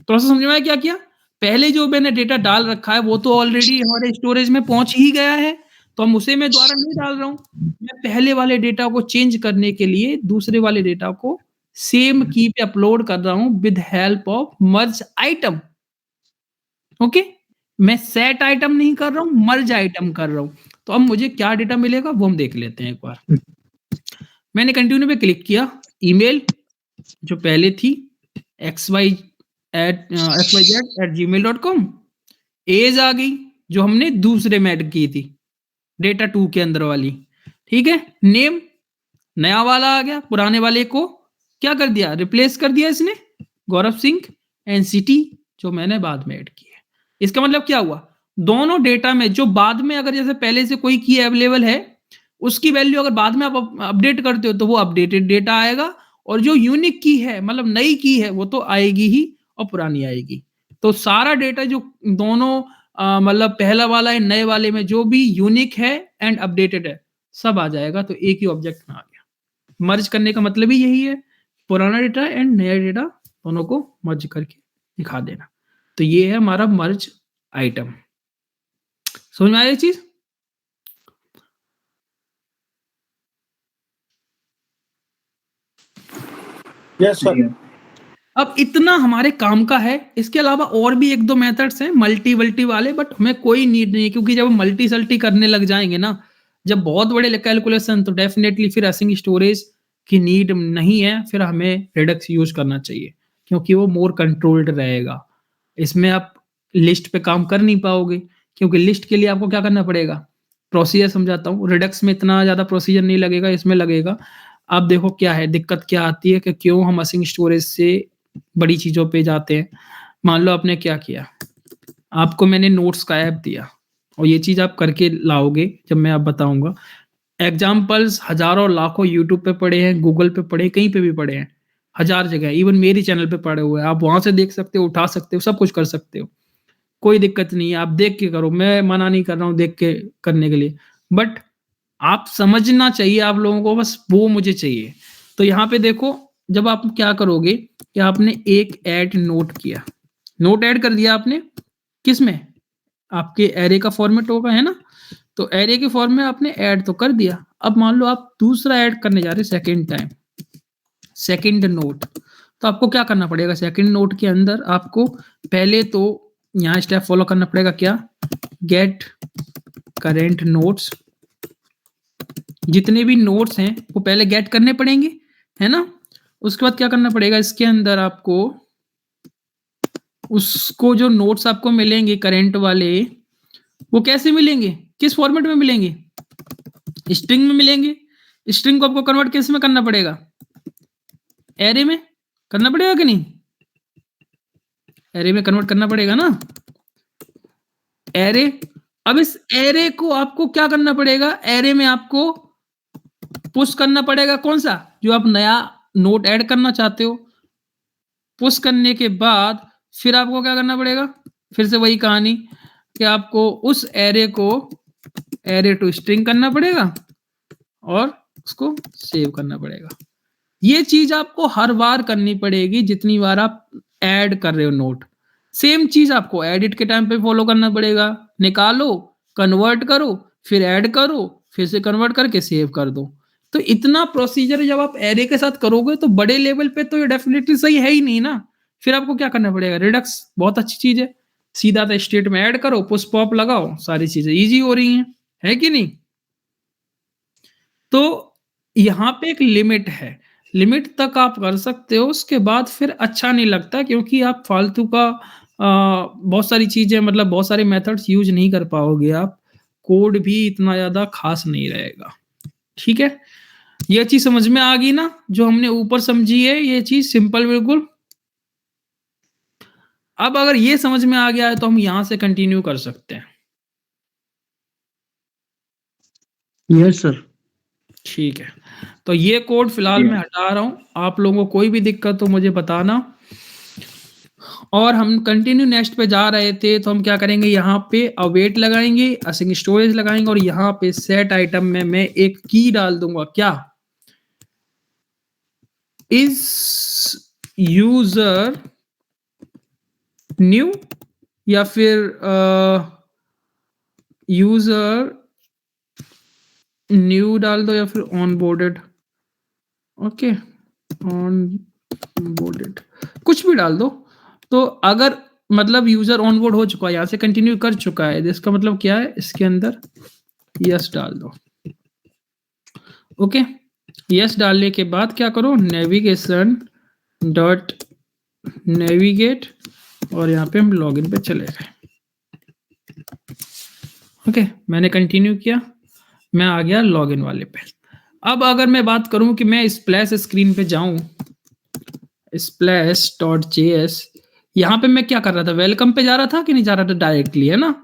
Speaker 1: थोड़ा सा समझ में आया क्या किया, पहले जो मैंने डेटा डाल रखा है वो तो ऑलरेडी हमारे स्टोरेज में पहुंच ही गया है, तो हम उसे मैं दोबारा नहीं डाल रहा हूँ। मैं पहले वाले डेटा को चेंज करने के लिए दूसरे वाले डेटा को सेम की पे अपलोड कर रहा हूँ with help of merge item, okay. मैं सेट आइटम नहीं कर रहा हूँ, मर्ज आइटम कर रहा हूँ। तो अब मुझे क्या डेटा मिलेगा वो हम देख लेते हैं एक बार। मैंने कंटिन्यू पे क्लिक किया, ईमेल जो पहले थी xyz@gmail.com, एज आ गई जो हमने दूसरे में ऐड की थी डेटा 2 के अंदर वाली, ठीक है। नेम नया वाला आ गया, पुराने वाले को क्या कर दिया, रिप्लेस कर दिया इसने, गौरव सिंह। एंड सिटी जो मैंने बाद में ऐड की है। इसका मतलब क्या हुआ, दोनों डेटा में जो बाद में अगर जैसे पहले से कोई की अवेलेबल है उसकी वैल्यू अगर बाद में आप अपडेट करते हो तो वो अपडेटेड डेटा आएगा, और जो यूनिक की है मतलब नई की है वो तो आएगी ही और पुरानी आएगी। तो सारा डेटा जो दोनों मतलब पहला वाला है नए वाले में जो भी यूनिक है एंड अपडेटेड है सब आ जाएगा, तो एक ही ऑब्जेक्ट में आ गया। मर्ज करने का मतलब ही यही है, पुराना डेटा एंड नया डेटा दोनों को मर्ज करके दिखा देना। तो ये है हमारा मर्ज आइटम। समझ में आया ये चीज?
Speaker 5: Yes, sir.
Speaker 1: अब इतना हमारे काम का है, इसके अलावा और भी एक दो मेथड्स हैं मल्टी वल्टी वाले, बट हमें कोई नीड नहीं है, क्योंकि जब हम मल्टी सल्टी करने लग जाएंगे ना, जब बहुत बड़े कैलकुलेशन, तो डेफिनेटली फिर असिंग स्टोरेज की नीड नहीं है, फिर हमें रिडक्स यूज करना चाहिए क्योंकि वो मोर कंट्रोल्ड रहेगा। इसमें आप लिस्ट पे काम कर नहीं पाओगे, क्योंकि लिस्ट के लिए आपको क्या करना पड़ेगा, प्रोसीजर समझाता हूँ। रिडक्स में इतना ज्यादा प्रोसीजर नहीं लगेगा, इसमें लगेगा। आप देखो क्या है दिक्कत, क्या आती है कि क्यों हम असिंग स्टोरेज से बड़ी चीजों पे जाते हैं। मान लो आपने क्या किया, आपको मैंने नोट्स का ऐप दिया और ये चीज आप करके लाओगे जब मैं आप बताऊंगा। एग्जाम्पल्स हजारों लाखों यूट्यूब पे पड़े हैं, गूगल पे पड़े हैं, कहीं पे भी पड़े हैं, हजार जगह, इवन मेरी चैनल पे पड़े हुए हैं। आप वहां से देख सकते हो, उठा सकते हो, सब कुछ कर सकते हो, कोई दिक्कत नहीं है। आप देख के करो, मैं मना नहीं कर रहा हूँ देख के करने के लिए, बट आप समझना चाहिए आप लोगों को, बस वो मुझे चाहिए। तो यहाँ पे देखो, जब आप क्या करोगे कि आपने एक ऐड नोट किया, नोट ऐड कर दिया आपने, किस में, आपके एरे का फॉर्मेट होगा, है ना। तो एरे के फॉर्म में आपने ऐड तो कर दिया। अब मान लो आप दूसरा ऐड करने जा रहे सेकेंड टाइम, सेकेंड नोट, तो आपको क्या करना पड़ेगा, सेकेंड नोट के अंदर आपको पहले तो यहाँ स्टेप फॉलो करना पड़ेगा, क्या, गेट करेंट नोट्स। जितने भी नोट्स हैं वो पहले गेट करने पड़ेंगे, है ना। उसके बाद क्या करना पड़ेगा, इसके अंदर आपको उसको जो नोट्स आपको मिलेंगे करेंट वाले, वो कैसे मिलेंगे, किस फॉर्मेट में मिलेंगे, स्ट्रिंग में मिलेंगे। स्ट्रिंग को आपको कन्वर्ट किस में करना पड़ेगा, एरे में करना पड़ेगा कि नहीं, एरे में कन्वर्ट करना पड़ेगा ना, एरे। अब इस एरे को आपको क्या करना पड़ेगा, एरे में आपको पुश करना पड़ेगा, कौन सा, जो आप नया नोट ऐड करना चाहते हो। पुश करने के बाद फिर आपको क्या करना पड़ेगा, फिर से वही कहानी कि आपको उस एरे को एरे टू स्ट्रिंग करना पड़ेगा और उसको सेव करना पड़ेगा। ये चीज आपको हर बार करनी पड़ेगी जितनी बार आप ऐड कर रहे हो नोट। सेम चीज आपको एडिट के टाइम पे फॉलो करना पड़ेगा, निकालो, कन्वर्ट करो, फिर ऐड करो, फिर से कन्वर्ट करके सेव कर दो। तो इतना प्रोसीजर जब आप एरे के साथ करोगे तो बड़े लेवल पे तो ये डेफिनेटली सही है ही नहीं ना। फिर आपको क्या करना पड़ेगा, रिडक्स बहुत अच्छी चीज है, सीधा था स्टेट में ऐड करो, पुश पॉप लगाओ, सारी चीजें इजी हो रही हैं, है कि नहीं। तो यहाँ पे एक लिमिट है, लिमिट तक आप कर सकते हो, उसके बाद फिर अच्छा नहीं लगता, क्योंकि आप फालतू का बहुत सारी चीजें, मतलब बहुत सारे मेथड्स यूज नहीं कर पाओगे आप, कोड भी इतना ज्यादा खास नहीं रहेगा। ठीक है, ये चीज समझ में आ गई ना, जो हमने ऊपर समझी है ये चीज सिंपल बिल्कुल। अब अगर ये समझ में आ गया है तो हम यहां से कंटिन्यू कर सकते हैं।
Speaker 4: Yes sir.
Speaker 1: ठीक है, तो ये कोड फिलहाल मैं हटा रहा हूं, आप लोगों को कोई भी दिक्कत हो मुझे बताना। और हम कंटिन्यू नेक्स्ट पे जा रहे थे, तो हम क्या करेंगे, यहाँ पे अवेट लगाएंगे, असिंग स्टोरेज लगाएंगे, और यहाँ पे सेट आइटम में मैं एक की डाल दूंगा, क्या, इज यूजर न्यू, या फिर यूजर न्यू डाल दो, या फिर ऑनबोर्डेड। ओके, ऑनबोर्डेड कुछ भी डाल दो। तो अगर मतलब यूजर ऑनबोर्ड हो चुका है, यहां से कंटिन्यू कर चुका है, इसका मतलब क्या है, इसके अंदर यस डाल दो। ओके, यस डालने के बाद क्या करो, नेविगेशन डॉट नेविगेट, और यहाँ पे हम लॉगिन पे चले गए। ओके, मैंने कंटिन्यू किया, मैं आ गया लॉगिन वाले पे। अब अगर मैं बात करूं कि मैं स्प्लैश स्क्रीन पे जाऊं, splash.js, यहाँ पे मैं क्या कर रहा था, वेलकम पे जा रहा था कि नहीं जा रहा था, डायरेक्टली, है ना।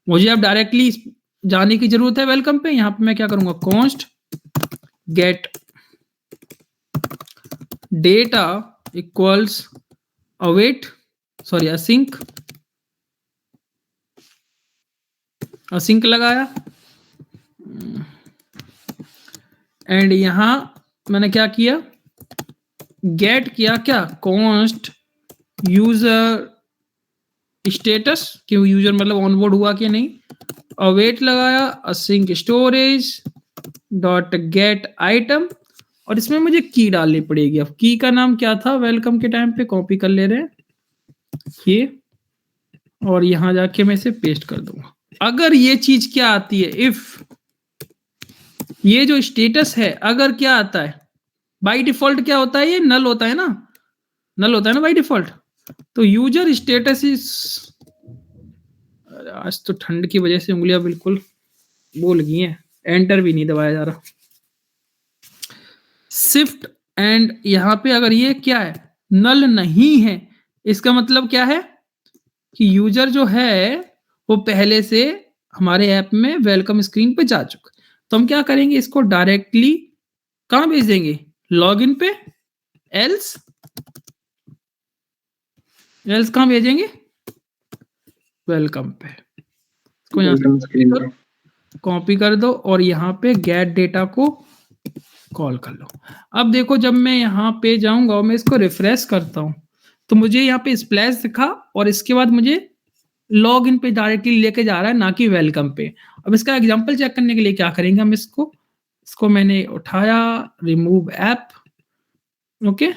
Speaker 1: मुझे अब डायरेक्टली जाने की जरूरत है वेलकम पे। यहाँ पे मैं क्या करूंगा, const gate data equals await, sorry async लगाया, एंड यहां मैंने क्या किया, गेट किया क्या, कॉन्स्ट यूजर स्टेटस, कि यूजर मतलब ऑनबोर्ड हुआ कि नहीं, अवेट लगाया, async storage dot gate item, और इसमें मुझे की डालनी पड़ेगी। अब की का नाम क्या था, वेलकम के टाइम पे कॉपी कर ले रहे हैं ये, और यहां जाके मैं इसे पेस्ट कर दूंगा। अगर ये चीज क्या आती है, इफ ये जो स्टेटस है अगर क्या आता है, बाय डिफॉल्ट क्या होता है, ये नल होता है ना, नल होता है ना बाय डिफॉल्ट। तो यूजर स्टेटस इज, आज तो ठंड की वजह से उंगलियां बिल्कुल बोल गई हैं, एंटर भी नहीं दबाया जा रहा। शिफ्ट एंड यहां पे अगर ये क्या है, नल नहीं है, इसका मतलब क्या है कि यूजर जो है वो पहले से हमारे ऐप में वेलकम स्क्रीन पे जा चुका। तो हम क्या करेंगे, इसको डायरेक्टली कहां भेज देंगे, लॉगिन पे, एल्स कहां भेजेंगे, वेलकम पे। इसको यहाँ कॉपी कर दो और यहाँ पे गेट डेटा को कॉल कर लो। अब देखो जब मैं यहाँ पे जाऊंगा और मैं इसको रिफ्रेश करता हूँ तो मुझे यहाँ पे स्प्लैश दिखा, और इसके बाद मुझे लॉग इन पे डायरेक्टली लेके जा रहा है, ना कि वेलकम पे। अब इसका एग्जांपल चेक करने के लिए क्या करेंगे हम, इसको मैंने उठाया, remove app, okay,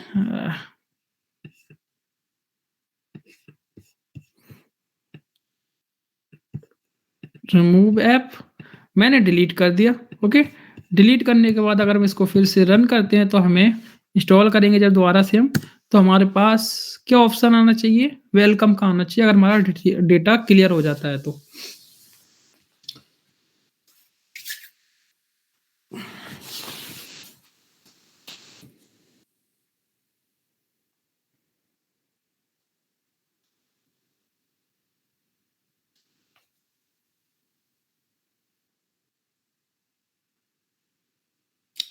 Speaker 1: remove app मैंने डिलीट कर दिया। ओके, डिलीट करने के बाद अगर हम इसको फिर से रन करते हैं तो हमें इंस्टॉल करेंगे जब दोबारा से हम, तो हमारे पास क्या ऑप्शन आना चाहिए, वेलकम का आना चाहिए, अगर हमारा डेटा क्लियर हो जाता है तो।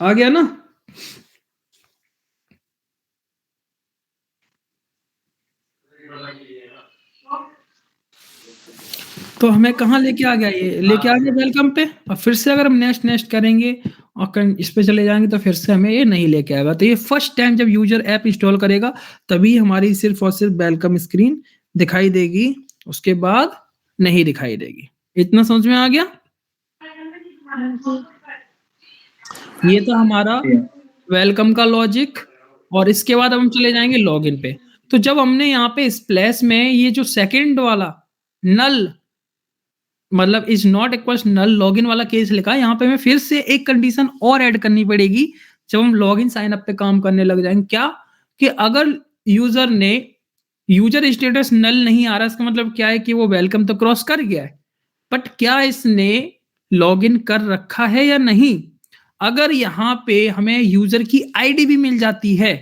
Speaker 1: आ गया ना। तो हमें कहाँ लेके आ गया, ये लेके आ गया वेलकम पे। और फिर से अगर हम नेक्स्ट करेंगे और इस पे चले जाएंगे तो फिर से हमें ये नहीं लेके आएगा। तो ये फर्स्ट टाइम जब यूजर ऐप इंस्टॉल करेगा तभी हमारी सिर्फ और सिर्फ वेलकम स्क्रीन दिखाई देगी, उसके बाद नहीं दिखाई देगी। इतना समझ में आ गया। ये था हमारा वेलकम का लॉजिक और इसके बाद अब हम चले जाएँगे लॉगिन पे। तो जब हमने यहाँ पे स्प्लैश में ये जो सेकंड वाला नल मतलब is not equals null login वाला केस लिखा है, यहाँ पे हमें फिर से एक कंडीशन और ऐड करनी पड़ेगी, जब हम लॉगिन साइन अप पे काम करने लग जाएँगे। क्या? कि अगर यूज़र ने यूज़र स्टेटस नल नहीं आ रहा, इसका मतलब क्या है कि वो वेलकम तो क्रॉस कर गया है, बट क्या इसने लॉगिन कर रखा है या नहीं? अगर यहाँ पे हमें यूज़र की आईडी भी मिल जाती है,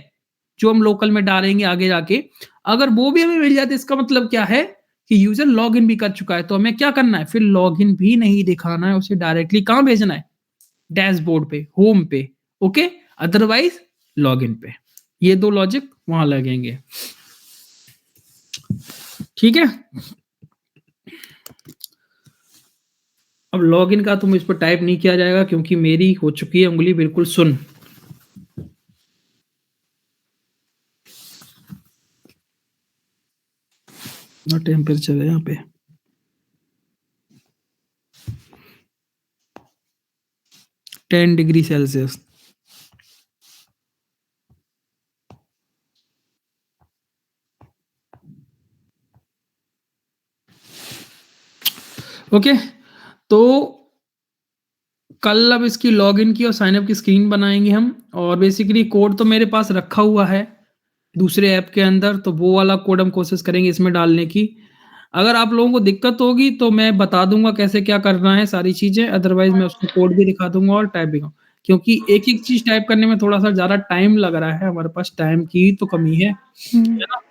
Speaker 1: जो हम लोकल में डालेंगे आगे जाके, अगर वो भी हमें मिल जाती है, इसका मतलब क्या है कि यूज़र लॉगिन भी कर चुका है। तो हमें क्या करना है? फिर लॉगिन भी नहीं दिखाना है, उसे डायरेक्टली कहाँ भेजना है? डैशबोर्ड पे, होम पे, ओके? अदरवाइज़ लॉगिन पे। ये 2 लॉजिक वहाँ लगेंगे। ठीक है? अब लॉगिन का तो मुझ पे टाइप नहीं किया जाएगा क्योंकि मेरी हो चुकी है उँगली बिल्कुल सुन्न। टेम्परेचर है यहाँ पे। $10°C। ओके, तो कल अब इसकी लॉगिन की और साइन अप की स्क्रीन बनाएँगे हम और बेसिकली कोड तो मेरे पास रखा हुआ है, दूसरे ऐप के अंदर, तो वो वाला कोड हम कोशिश करेंगे इसमें डालने की। अगर आप लोगों को दिक्कत होगी तो मैं बता दूँगा कैसे क्या करना है सारी चीज़ें, अदरवाइज़ मैं उसको कोड भी दिखा दूँगा और टाइप भी क्योंकि एक-एक चीज़ टाइप करने में थोड़ा-सा ज़्यादा टाइम लग रहा है, हमारे पास टाइम की तो कमी है ना?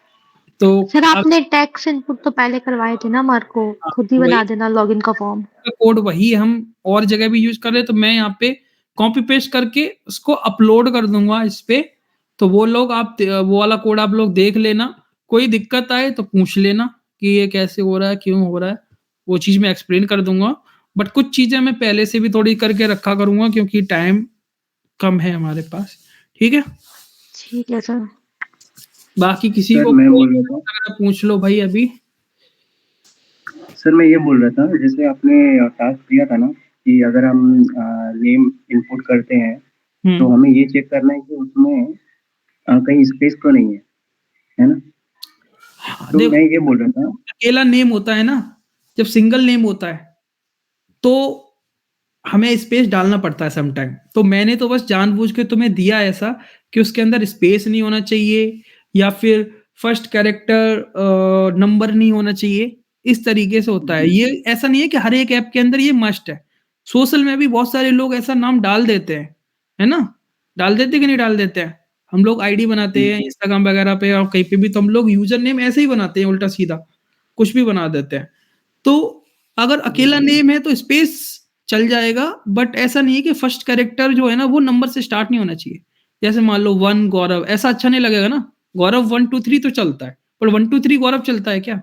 Speaker 1: तो
Speaker 2: सर आपने टैक्स इनपुट तो पहले करवाए थे ना हमारे को, खुद ही
Speaker 1: वही
Speaker 2: बना देना लॉगिन का फॉर्म।
Speaker 1: कोड वही हम और जगह भी यूज़ कर रहे हैं, तो मैं यहाँ पे कॉपी पेस्ट करके उसको अपलोड कर दूँगा इस पे, तो वो लोग आप वो वाला कोड आप लोग देख लेना, कोई दिक्कत आए तो पूछ लेना कि ये कैसे हो रहा है, क्यों हो रहा है? वो चीज़ मैं एक्सप्लेन कर दूँगा, बट कुछ चीज़ें मैं पहले से भी थोड़ी करके रखा करूँगा क्योंकि टाइम कम है हमारे पास, ठीक है?
Speaker 2: ठीक है सर।
Speaker 1: बाकी किसी
Speaker 3: सर
Speaker 1: को
Speaker 3: मैं
Speaker 1: कोई
Speaker 3: बोल रहा था
Speaker 1: अगर पूछ लो भाई अभी।
Speaker 3: सर मैं ये बोल रहा था जैसे आपने टास्क दिया था ना कि अगर हम नेम इनपुट करते हैं तो
Speaker 1: हुँ।
Speaker 3: हमें ये चेक करना है कि उसमें कहीं स्पेस तो नहीं है ना?
Speaker 1: हाँ,
Speaker 3: तो
Speaker 1: देखो
Speaker 3: मैं ये बोल रहा था
Speaker 1: अकेला नेम होता है ना, जब सिंगल नेम होता है, तो हमें स्पेस डालना पड़ता है सम टाइम। तो मैंने तो बस जानबूझ के तुम्हें दिया ऐसा कि उसके अंदर स्पेस नहीं होना चाहिए या फिर फर्स्ट कैरेक्टर नंबर नहीं होना चाहिए, इस तरीके से होता है। ये ऐसा नहीं है कि हर एक ऐप के अंदर ये मस्ट है। सोशल में भी बहुत सारे लोग ऐसा नाम डाल देते हैं, है ना? डाल देते हैं कि नहीं डाल देते हैं? हम लोग आईडी बनाते हैं इंस्टाग्राम वगैरह पे और कहीं पे भी तो हम लोग यूज़र नेम ऐसे ही बनाते हैं उल्टा-सीधा, कुछ भी बना देते हैं। तो अगर अकेला नेम है तो स्पेस चल जाएगा, बट ऐसा नहीं है कि फर्स्ट कैरेक्टर जो है ना वो नंबर से स्टार्ट नहीं होना चाहिए। जैसे मान लो 1 गौरव ऐसा अच्छा नहीं लगेगा ना, गौरव 1 2 3 तो चलता है, पर 1 2 3 गौरव चलता है क्या?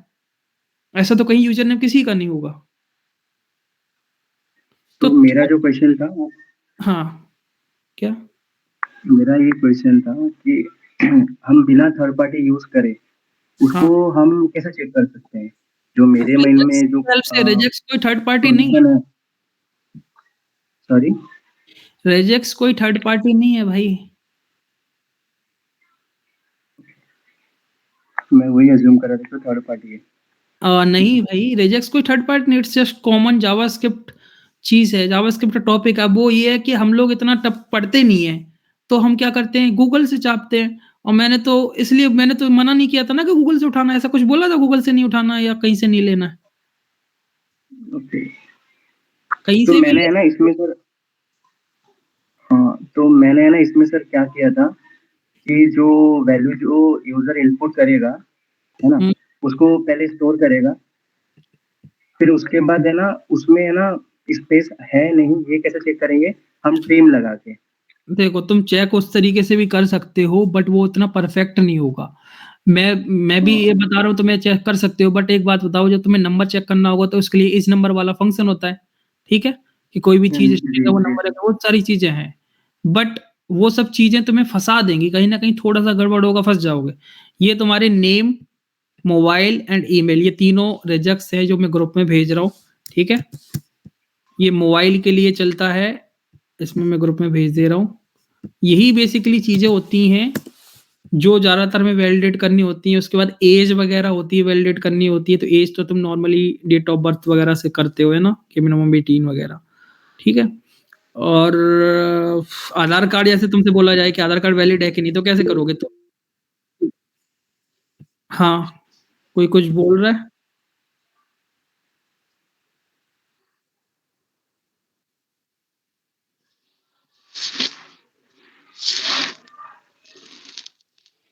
Speaker 1: ऐसा तो कहीं यूज़र नेम किसी का नहीं होगा। तो
Speaker 3: तो मेरा जो क्वेश्चन था
Speaker 1: हाँ, क्या?
Speaker 3: मेरा ये क्वेश्चन था कि हम बिना थर्ड पार्टी यूज़ करे
Speaker 1: हाँ,
Speaker 3: उसको हम कैसे चेक कर सकते हैं? जो मेरे माइंड
Speaker 1: रेजेक्स
Speaker 3: में जो
Speaker 1: की हेल्प से रेजेक्स कोई थर्ड पार्टी नहीं है।
Speaker 3: सोल्यूशन है सॉरी
Speaker 1: रेजेक्स कोई थर्ड पार्टी नहीं है भाई।
Speaker 3: मैं वही अज़्यूम कर रहा था कि थर्ड पार्टी है।
Speaker 1: नहीं भाई रेजेक्स कोई थर्ड पार्टी नहीं, इट्स जस्ट कॉमन जावास्क्रिप्ट चीज़ है, जावास्क्रिप्ट का टॉपिक है। वो ये है कि हम लोग इतना टप पढ़ते नहीं हैं, तो हम क्या करते हैं गूगल से छापते हैं और मैंने तो मना नहीं किया था ना कि गूगल से उठाना है, ऐसा कुछ बोला था गूगल से नहीं उठाना है या कहीं से नहीं लेना है,
Speaker 3: ओके।
Speaker 1: कहीं
Speaker 3: तो
Speaker 1: से भी
Speaker 3: मैंने है ना इसमें सर हाँ, तो मैंने है ना इसमें सर क्या किया था कि जो वैल्यू जो यूज़र इनपुट करेगा, है ना?
Speaker 1: हुँ,
Speaker 3: उसको पहले स्टोर करेगा, फिर उसके बाद है ना उसमें है ना स्पेस है नहीं ये कैसे चेक करेंगे? हम ट्रिम लगा के।
Speaker 1: देखो तुम चेक उस तरीके से भी कर सकते हो बट वो उतना परफेक्ट नहीं होगा। मैं भी ये बता रहा हूँ तुम्हें चेक कर सकते हो बट एक बात बताओ जब तुम्हें नंबर चेक करना होगा तो उसके लिए इस नंबर वाला फंक्शन होता है, ठीक है? कि कोई भी चीज़
Speaker 3: जी,
Speaker 1: स्ट्रिंग है वो
Speaker 3: जी,
Speaker 1: नंबर है,
Speaker 3: जी।
Speaker 1: बहुत सारी चीज़ें हैं। बट वो सब चीज़ें तुम्हें फँसा देंगी, कहीं न कहीं थोड़ा-सा गड़बड़ होगा, फँस जाओगे। ये तुम्हारे नेम, मोबाइल एंड ईमेल ये तीनों रिजेक्ट्स हैं जो मैं ग्रुप में भेज रहा हूँ, ठीक है? ये मोबाइल के लिए चलता है इसमें मैं ग्रुप में भेज दे रहा हूँ। यही बेसिकली चीजें होती हैं जो ज्यादातर में वैलिडेट करनी होती है। उसके बाद एज वगैरह होती है, वैलिडेट करनी होती है। तो एज तो तुम नॉर्मली डेट ऑफ बर्थ वगैरह से करते हो, है ना, कि मिनिमम 18 वगैरह, ठीक है। और आधार कार्ड जैसे तुमसे बोला जाए कि आधार कार्ड वैलिड है कि नहीं, तो कैसे करोगे तो? हाँ, कोई कुछ बोल रहा है?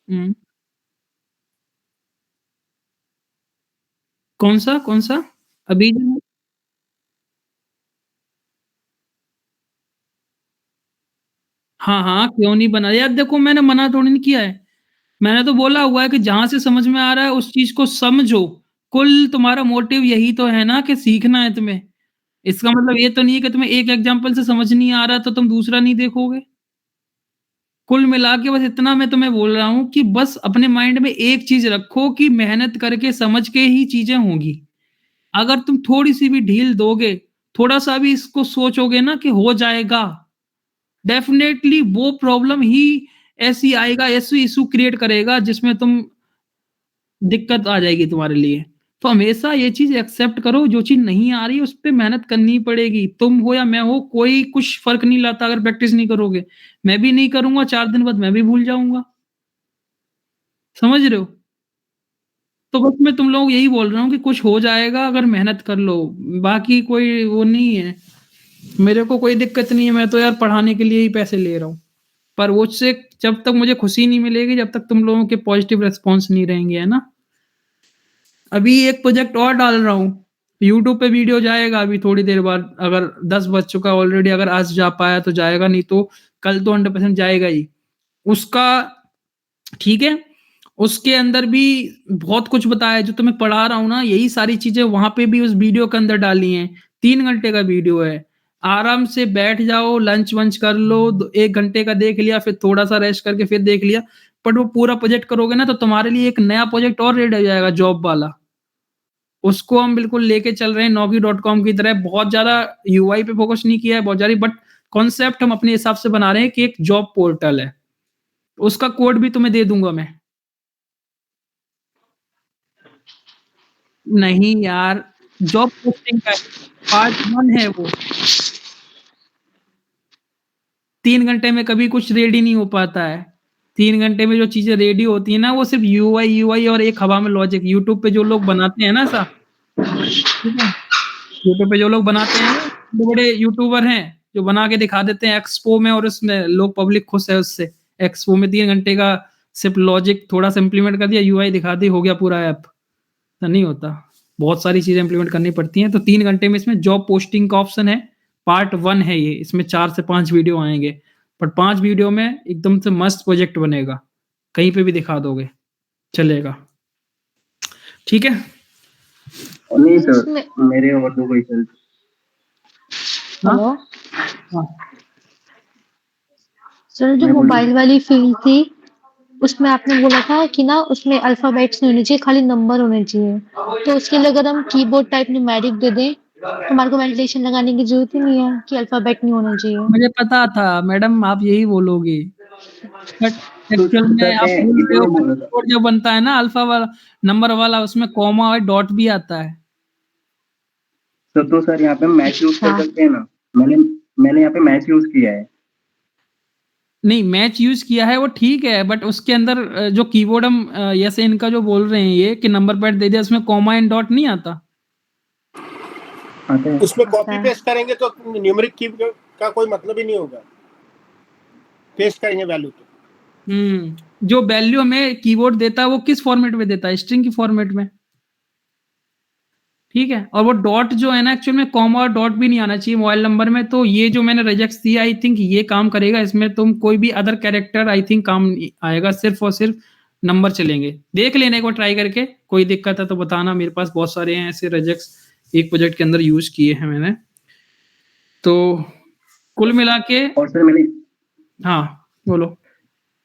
Speaker 1: हम्म, कौन सा अभी जो? हाँ हाँ, क्यों नहीं बना यार? देखो मैंने मना थोड़ी नहीं किया है। मैंने तो बोला हुआ है कि जहां से समझ में आ रहा है उस चीज को समझो। कुल तुम्हारा मोटिव यही तो है ना कि सीखना है तुम्हें। इसका मतलब ये तो नहीं है कि तुम्हें एक एग्जांपल से समझ नहीं आ रहा तो तुम दूसरा नहीं देखोगे। कुल मिला के बस इतना मैं तुम्हें बोल रहा हूँ कि बस अपने माइंड में एक चीज रखो कि मेहनत करके समझ के ही चीजें होंगी। अगर तुम थोड़ी-सी भी ढील दोगे, थोड़ा-सा भी इसको सोचोगे ना कि हो जाएगा, डेफ़िनेटली वो प्रॉब्लम ही ऐसी आएगा, ऐसी इश्यू क्रिएट करेगा जिसमें तुम दिक्कत आ जाएगी तुम्हारे लिए। तो हमेशा ये चीज़ एक्सेप्ट करो, जो चीज़ नहीं आ रही है उस पे मेहनत करनी पड़ेगी। तुम हो या मैं हो, कोई कुछ फ़र्क नहीं लाता अगर प्रैक्टिस नहीं करोगे। मैं भी नहीं करूँगा, 4 दिन बाद मैं भी भूल जाऊँगा। समझ रहे हो? तो बस मैं तुम लोगों को यही बोल रहा हूँ कि कुछ हो जाएगा अगर मेहनत कर लो। बाकी कोई वो नहीं है। मेरे को कोई दिक्कत नहीं है, मैं तो यार पढ़ाने के लिए ही पैसे ले रहा हूँ। पर वो उससे जब तक मुझे खुशी नहीं मिलेगी, जब तक तुम लोगों के पॉज़िटिव रिस्पॉन्स नहीं रहेंगे, है ना? अभी एक प्रोजेक्ट और डाल रहा हूँ, यूट्यूब पे वीडियो जाएगा अभी थोड़ी देर बाद। अगर 10 बज चुका है ऑलरेडी, अगर आज जा पाया तो जाएगा, नहीं तो कल तो 100% जाएगा ही। उसका ठीक है? उसके अंदर भी बहुत कुछ बताया है, जो तुम्हें पढ़ा रहा हूँ ना, यही सारी चीज़ें वहाँ पे भी उस वीडियो के अंदर डाली हैं। 3 घंटे का वीडियो है। आराम से बैठ जाओ, लंच-वंच कर लो, द 1 घंटे का देख लिया, फिर थोड़ा-सा रेस्ट करके फिर देख लिया। बट वो पूरा प्रोजेक्ट करोगे ना, तो तुम्हारे लिए एक नया प्रोजेक्ट और रेडी हो जाएगा जॉब वाला। उसको हम बिल्कुल लेके चल रहे हैं naukri.com की तरह। बहुत ज़्यादा यूआई पे फ़ोकस नहीं किया है, बहुत ज़्यादा, बट कॉन्सेप्ट हम अपने हिसाब से बना रहे हैं कि एक जॉब पोर्टल है। उसका कोड भी तुम्हें दे दूँगा मैं। नहीं यार, जॉब पोस्टिंग का है, पार्ट 1 है वो। 3 घंटे में कभी कुछ रेडी नहीं हो पाता है। 3 घंटे में जो चीज़ें रेडी होती हैं ना, वो सिर्फ़ यूआई और एक हवा में लॉजिक। यूट्यूब पे जो लोग बनाते हैं ना ऐसा, ठीक है? यूट्यूब पे जो लोग बनाते हैं, बड़े-बड़े यूट्यूबर हैं, जो बना के दिखा देते हैं एक्सपो में, और उसमें लोग पब्लिक खुश है उससे। एक्सपो में 3 घंटे का सिर्फ़ लॉजिक थोड़ा-सा इम्प्लीमेंट कर दिया, यूआई दिखा दी, हो गया पूरा ऐप। ऐसा नहीं होता। बहुत सारी चीज़ें इम्प्लीमेंट करनी पड़ती हैं, तो 3 घंटे में इसमें जॉब पोस्टिंग का ऑप्शन है। पार्ट 1 है ये, इसमें 4 से 5 वीडियो आएँगे। पर 5 वीडियो में एकदम से मस्त प्रोजेक्ट बनेगा। कहीं पे भी दिखा दोगे, चलेगा। ठीक है?
Speaker 3: नहीं
Speaker 2: सर
Speaker 3: सर,
Speaker 2: उसमें
Speaker 3: मेरे और तो कोई सर।
Speaker 1: हाँ?
Speaker 2: हेलो?
Speaker 1: हाँ।
Speaker 2: सर जो
Speaker 3: मैं बोलूँ?
Speaker 2: मोबाइल वाली फ़ील्ड थी, उसमें आपने बोला था कि ना उसमें अल्फ़ाबेट्स नहीं होने चाहिए, खाली नंबर होने चाहिए। तो उसके लिए अगर हम कीबोर्ड टाइप न्यूमेरिक दे दें, तो हमारे को वैलिडेशन लगाने की ज़रूरत ही नहीं है कि अल्फ़ाबेट नहीं होना चाहिए।
Speaker 1: मुझे पता था मैडम आप यही बोलोगी, बट
Speaker 3: तो
Speaker 1: एक्चुअल में
Speaker 3: सर
Speaker 1: आप
Speaker 3: मैं
Speaker 1: भूल रहे हो
Speaker 3: इसीलिए
Speaker 1: कि
Speaker 3: बोला था।
Speaker 1: कीबोर्ड जो बनता है ना अल्फ़ा वाला, नंबर वाला, उसमें कॉमा और डॉट भी आता है।
Speaker 3: तो सर यहाँ पे मैच यूज़ कर
Speaker 2: अच्छा,
Speaker 3: सकते हैं ना? मैंने मैंने यहाँ पे मैच यूज़ किया है।
Speaker 1: नहीं, मैच यूज़ किया है वो ठीक है, बट उसके अंदर जो कीबोर्ड हम जैसे इनका जो बोल रहे हैं ये कि नंबर पैड दे दिया, उसमें कॉमा एंड डॉट नहीं आता?
Speaker 3: आता है।
Speaker 5: उसमें
Speaker 2: आता
Speaker 5: कॉपी
Speaker 2: है।
Speaker 5: पेस्ट करेंगे तो न्यूमेरिक की का कोई मतलब ही नहीं होगा। पेस्ट करेंगे वैल्यू तो।
Speaker 1: जो वैल्यू हमें कीबोर्ड देता है वो किस फॉर्मेट में देता है? स्ट्रिंग की फॉर्मेट में, ठीक है? और वो डॉट जो है ना, एक्चुअल में कॉमा और डॉट भी नहीं आना चाहिए मोबाइल नंबर में। तो ये जो मैंने रेजेक्ट्स दिया, आई थिंक ये काम करेगा। इसमें तुम कोई भी अदर कैरेक्टर आई थिंक काम नहीं आएगा, सिर्फ़ और सिर्फ़ नंबर चलेंगे। देख लेना एक बार ट्राई करके, कोई दिक्कत है तो बताना। मेरे पास बहुत सारे हैं ऐसे रेजेक्ट्स, एक प्रोजेक्ट के अंदर यूज़ किए हैं मैंने। तो कुल मिला के
Speaker 3: और सर मैंने
Speaker 1: हाँ, बोलो।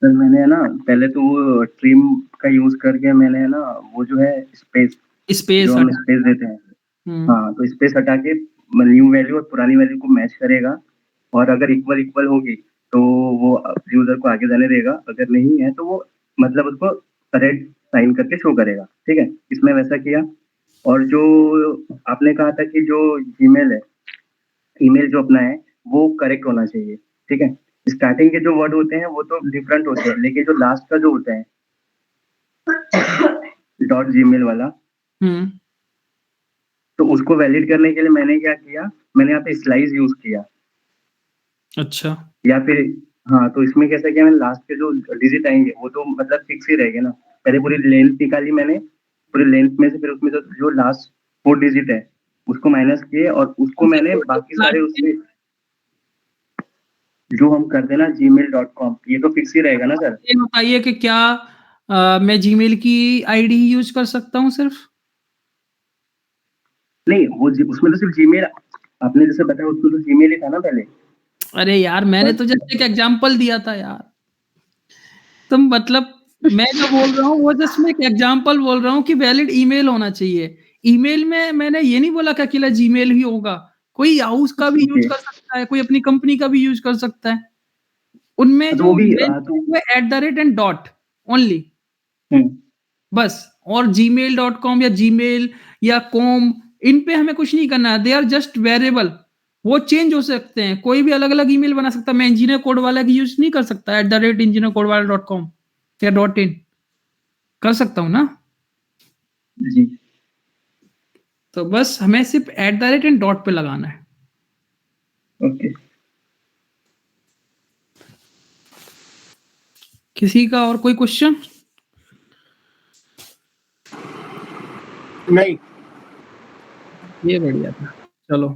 Speaker 3: सर मैंने है ना पहले तो वो ट्रिम का यूज़ करके मैंने है ना वो जो है स्पेस, जो
Speaker 1: स्पेस
Speaker 3: हम
Speaker 1: हटा।
Speaker 3: स्पेस देते हैं,
Speaker 1: हुँ,
Speaker 3: हाँ, तो स्पेस हटा के न्यू वैल्यू और पुरानी वैल्यू को मैच करेगा। और अगर इक्वल होगी तो वो यूजर को आगे जाने देगा, अगर नहीं है तो वो मतलब उसको रेड साइन करके शो करेगा। ठीक है, इसमें वैसा किया। और जो आपने कहा था कि जो जीमेल है, ईमेल जो अपना है वो करेक्ट होना चाहिए। ठीक है, स्टार्टिंग के जो वर्ड होते हैं वो तो डिफरेंट होते हैं, लेकिन जो लास्ट का जो होता है .gmail वाला, तो उसको वैलिड करने के लिए मैंने क्या किया, मैंने यहाँ पे स्लाइस यूज किया।
Speaker 1: अच्छा।
Speaker 3: या फिर हाँ, तो इसमें कैसा किया, मैंने लास्ट के जो डिजिट आएंगे वो तो मतलब फिक्स ही रहेंगे ना। पहले पूरी लेंथ निकाली मैंने, पूरी लेंथ में से फिर उसमें जो लास्ट 4 डिजिट है उसको माइनस किए, और उसको मैंने बाकी सारे उससे जो हम करते हैं ना gmail.com, ये तो फिक्स ही रहेगा ना सर।
Speaker 1: ये बताइए कि क्या मैं जीमेल की आईडी ही यूज कर सकता हूँ सिर्फ?
Speaker 3: नहीं, वो उसमें तो सिर्फ जीमेल, आपने जैसे बताया उसमें तो जीमेल ही था ना पहले।
Speaker 1: अरे यार, मैंने तो जस्ट एक एग्जांपल दिया था यार। तुम मतलब मैं जो बोल रहा हूँ वो जस्ट मैं एक एग्जांपल बोल रहा हूँ कि वैलिड ईमेल होना चाहिए। ईमेल में मैंने ये नहीं बोला कि अकेला जीमेल ही होगा, कोई याहू का भी यूज
Speaker 3: ओके,
Speaker 1: कर सकता है, कोई अपनी कंपनी का भी यूज कर सकता है। उनमें
Speaker 3: तो
Speaker 1: जो
Speaker 3: वो भी
Speaker 1: मेन
Speaker 3: तो
Speaker 1: वो @ एंड डॉट ओनली,
Speaker 3: हम्म,
Speaker 1: बस। और gmail.com या जीमेल या कॉम, इन पे हमें कुछ नहीं करना है, दे आर जस्ट वेरिएबल। वो चेंज हो सकते हैं, कोई भी अलग अलग ईमेल बना सकता है। मैं इंजीनियर कोड वाला की यूज नहीं कर सकता @engineercodewala.com या .in, कर सकता हूँ ना?
Speaker 3: जी
Speaker 1: तो बस हमें सिर्फ @ एंड डॉट पे लगाना है।
Speaker 3: ओके।
Speaker 1: किसी का और कोई क्वेश्चन?
Speaker 5: नहीं।
Speaker 1: ये बढ़िया था, चलो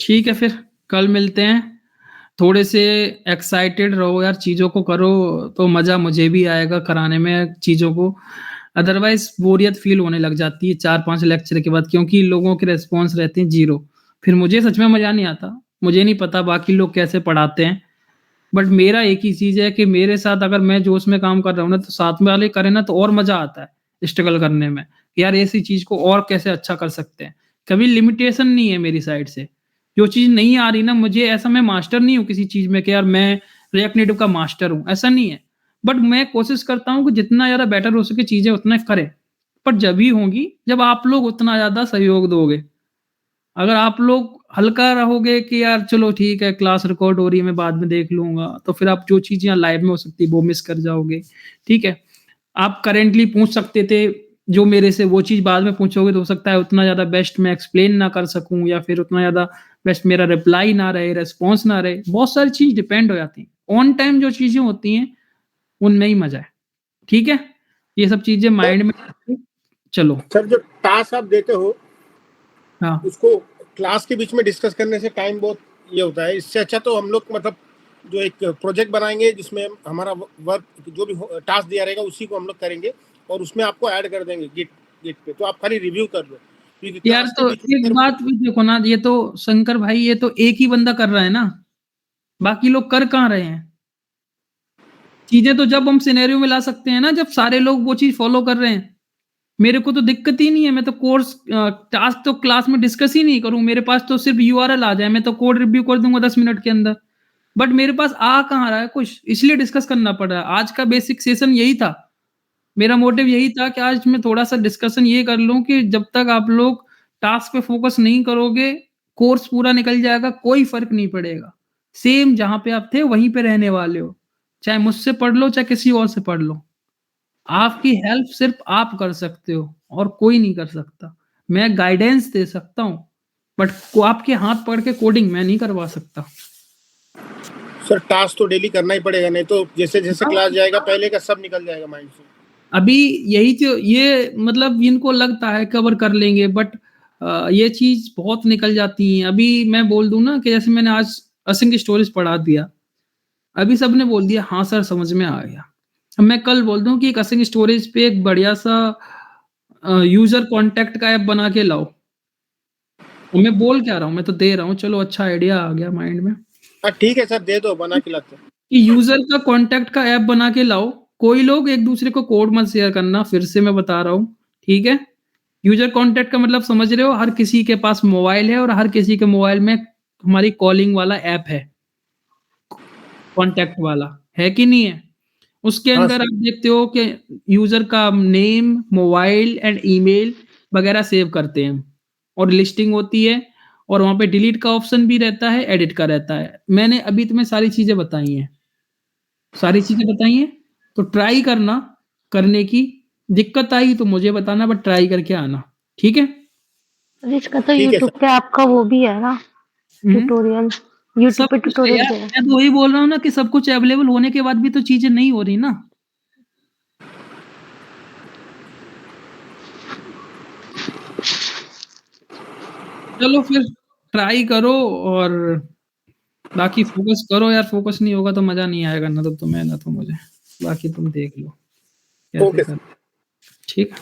Speaker 1: ठीक है, फिर कल मिलते हैं। थोड़े से एक्साइटेड रहो यार, चीज़ों को करो तो मज़ा मुझे भी आएगा कराने में चीज़ों को। अदरवाइज़ बोरियत फ़ील होने लग जाती है 4-5 लेक्चर के बाद, क्योंकि लोगों के रिस्पॉन्स रहते हैं 0। फिर मुझे सच में मज़ा नहीं आता। मुझे नहीं पता बाकी लोग कैसे पढ़ाते हैं, बट मेरा एक ही चीज़ है कि मेरे साथ अगर मैं जोश में काम कर रहा हूँ ना, तो साथ में वाले करें ना तो और मज़ा आता है स्ट्रगल करने में। यार ऐसी चीज़ को और कैसे अच्छा कर सकते हैं। कभी लिमिटेशन नहीं है मेरी साइड से। जो चीज़ नहीं आ रही ना मुझे, ऐसा मैं मास्टर नहीं हूँ किसी चीज़ में कि यार मैं रिएक्ट नेटिव का मास्टर हूँ, ऐसा नहीं है। बट मैं कोशिश करता हूँ कि जितना ज़्यादा बेटर हो सके चीज़ें उतना करें। पर जभी होंगी जब आप लोग उतना ज़्यादा सहयोग दोगे। अगर आप लोग हल्का रहोगे कि यार चलो ठीक है, क्लास रिकॉर्ड हो रही है, मैं बाद में देख लूँगा, तो फिर आप जो चीज़ यहाँ लाइव में हो सकती है वो मिस कर जाओगे, ठीक है? आप करेंटली पूछ सकते थे जो मेरे से, वो चीज़ बाद में पूछोगे तो हो सकता है उतना ज़्यादा बेस्ट मैं एक्सप्लेन ना कर सकूँ, या फिर उतना ज़्यादा बेस्ट मेरा रिप्लाई ना रहे, रिस्पॉन्स ना रहे। बहुत सारी चीज़ डिपेंड हो जाती हैं। ऑन टाइम जो चीज़ें होती हैं, उनमें ही मज़ा है, ठीक है? ये सब चीज़ें माइंड में रखो, चलो।
Speaker 5: सर जो टास्क आप देते हो
Speaker 1: हाँ।
Speaker 5: उसको क्लास के बीच में डिस्कस करने से टाइम बहुत ये होता है। इससे अच्छा तो हम लोग मतलब जो एक प्रोजेक्ट बनाएंगे जिसमें हमारा वर्क जो भी टास्क दिया रहेगा उसी को हम लोग करेंगे और उसमें आपको ऐड कर देंगे गिट पे, तो आप खाली रिव्यू कर लो, क्योंकि
Speaker 1: यार
Speaker 5: क्लास के
Speaker 1: तो
Speaker 5: बीच में
Speaker 1: एक
Speaker 5: अगर
Speaker 1: बात भी देखो ना, ये तो शंकर भाई, ये तो एक ही बंदा कर रहा है ना, बाकी लोग कर कहाँ रहे हैं? चीजें तो जब हम सिनेरियो में ला सकते हैं ना, जब सारे लोग वो चीज फॉलो कर रहे हैं। मेरे को तो दिक्कत ही नहीं है, मैं तो कोर्स टास्क तो क्लास में डिस्कस ही नहीं करूं, मेरे पास तो सिर्फ यूआरएल आ जाए, मैं तो कोड रिव्यू कर दूंगा 10 मिनट के अंदर। बट मेरे पास आ कहाँ रहा है कुछ, इसलिए डिस्कस करना पड़ रहा है। आज का बेसिक सेशन यही था, मेरा मोटिव यही था कि आज मैं थोड़ा-सा डिस्कशन ये कर लूँ कि जब तक आप लोग टास्क पे फ़ोकस नहीं करोगे, कोर्स पूरा निकल जाएगा, कोई फ़र्क नहीं पड़ेगा। सेम जहाँ पे आप थे वहीं पे रहने वाले हो। चाहे मुझसे पढ़ लो, चाहे किसी और से पढ़ लो। आपकी हेल्प सिर्फ़ आप कर सकते हो और कोई नहीं कर सकता। मैं गाइडेंस दे सकता हूँ, बट को आपके हाथ पकड़ के कोडिंग मैं नहीं करवा सकता।
Speaker 5: सर टास्क तो डेली करना ही पड़ेगा, नहीं तो जैसे जैसे
Speaker 1: हाँ।
Speaker 5: क्लास जाएगा पहले का सब निकल जाएगा माइंड से।
Speaker 1: अभी यही जो ये मतलब इनको लगता है कवर कर लेंगे, बट ये चीज़ बहुत निकल जाती है। अभी मैं बोल दूँ ना कि जैसे मैंने आज असिंक स्टोरेज पढ़ा दिया, अभी सबने बोल दिया हाँ सर समझ में आ गया। अब मैं कल बोल दूँ कि एक असिंक स्टोरेज पे एक बढ़िया-सा यूज़र कॉन्टैक्ट का ऐप बना के लाओ। और मैं बोल क्या रहा हूँ, मैं तो दे रहा हूँ, चलो अच्छा आइडिया आ गया माइंड में।
Speaker 5: हाँ ठीक है सर, दे दो, बना के लाते हैं।
Speaker 1: कि यूज़र का कॉन्टैक्ट का ऐप बना के लाओ। कोई लोग एक-दूसरे को कोड मत शेयर करना, फिर से मैं बता रहा हूँ, ठीक है? यूज़र कॉन्टैक्ट का मतलब समझ रहे हो, हर किसी के पास मोबाइल है और हर किसी के मोबाइल में हमारी कॉलिंग वाला ऐप है, कॉन्टैक्ट वाला, है कि नहीं है? उसके
Speaker 5: हाँ
Speaker 1: अंदर
Speaker 5: सर।
Speaker 1: आप देखते हो कि यूज़र का नेम, मोबाइल एंड ईमेल वगैरह सेव करते हैं और लिस्टिंग होती है और वहाँ पे डिलीट का ऑप्शन भी रहता है, एडिट का रहता है। मैंने अभी तुम्हें सारी चीज़ें बताई हैं। सारी चीज़ें बताई हैं, तो ट्राई करना करने की। दिक्कत आई तो मुझे बताना, बट ट्राई करके आना, ठीक है?
Speaker 2: अरे इसका तो
Speaker 5: ठीक है
Speaker 2: यूट्यूब
Speaker 5: सर।
Speaker 2: पे आपका वो भी है ना
Speaker 1: हुँ।
Speaker 2: ट्यूटोरियल,
Speaker 1: सब
Speaker 2: यूट्यूब पे
Speaker 1: कुछ है
Speaker 2: ट्यूटोरियल
Speaker 1: यार,
Speaker 2: भी है।
Speaker 1: मैं तो वही बोल रहा हूँ ना कि सब कुछ अवेलेबल होने के बाद भी तो चीज़ें नहीं हो रही ना। चलो फिर ट्राई करो और बाकी फ़ोकस करो यार, फ़ोकस नहीं होगा तो मज़ा नहीं आएगा, ना तो तुम्हें ना तो मुझे। बाकी तुम देख लो कैसे
Speaker 5: ओके
Speaker 1: कर
Speaker 5: सर।
Speaker 1: ठीक है?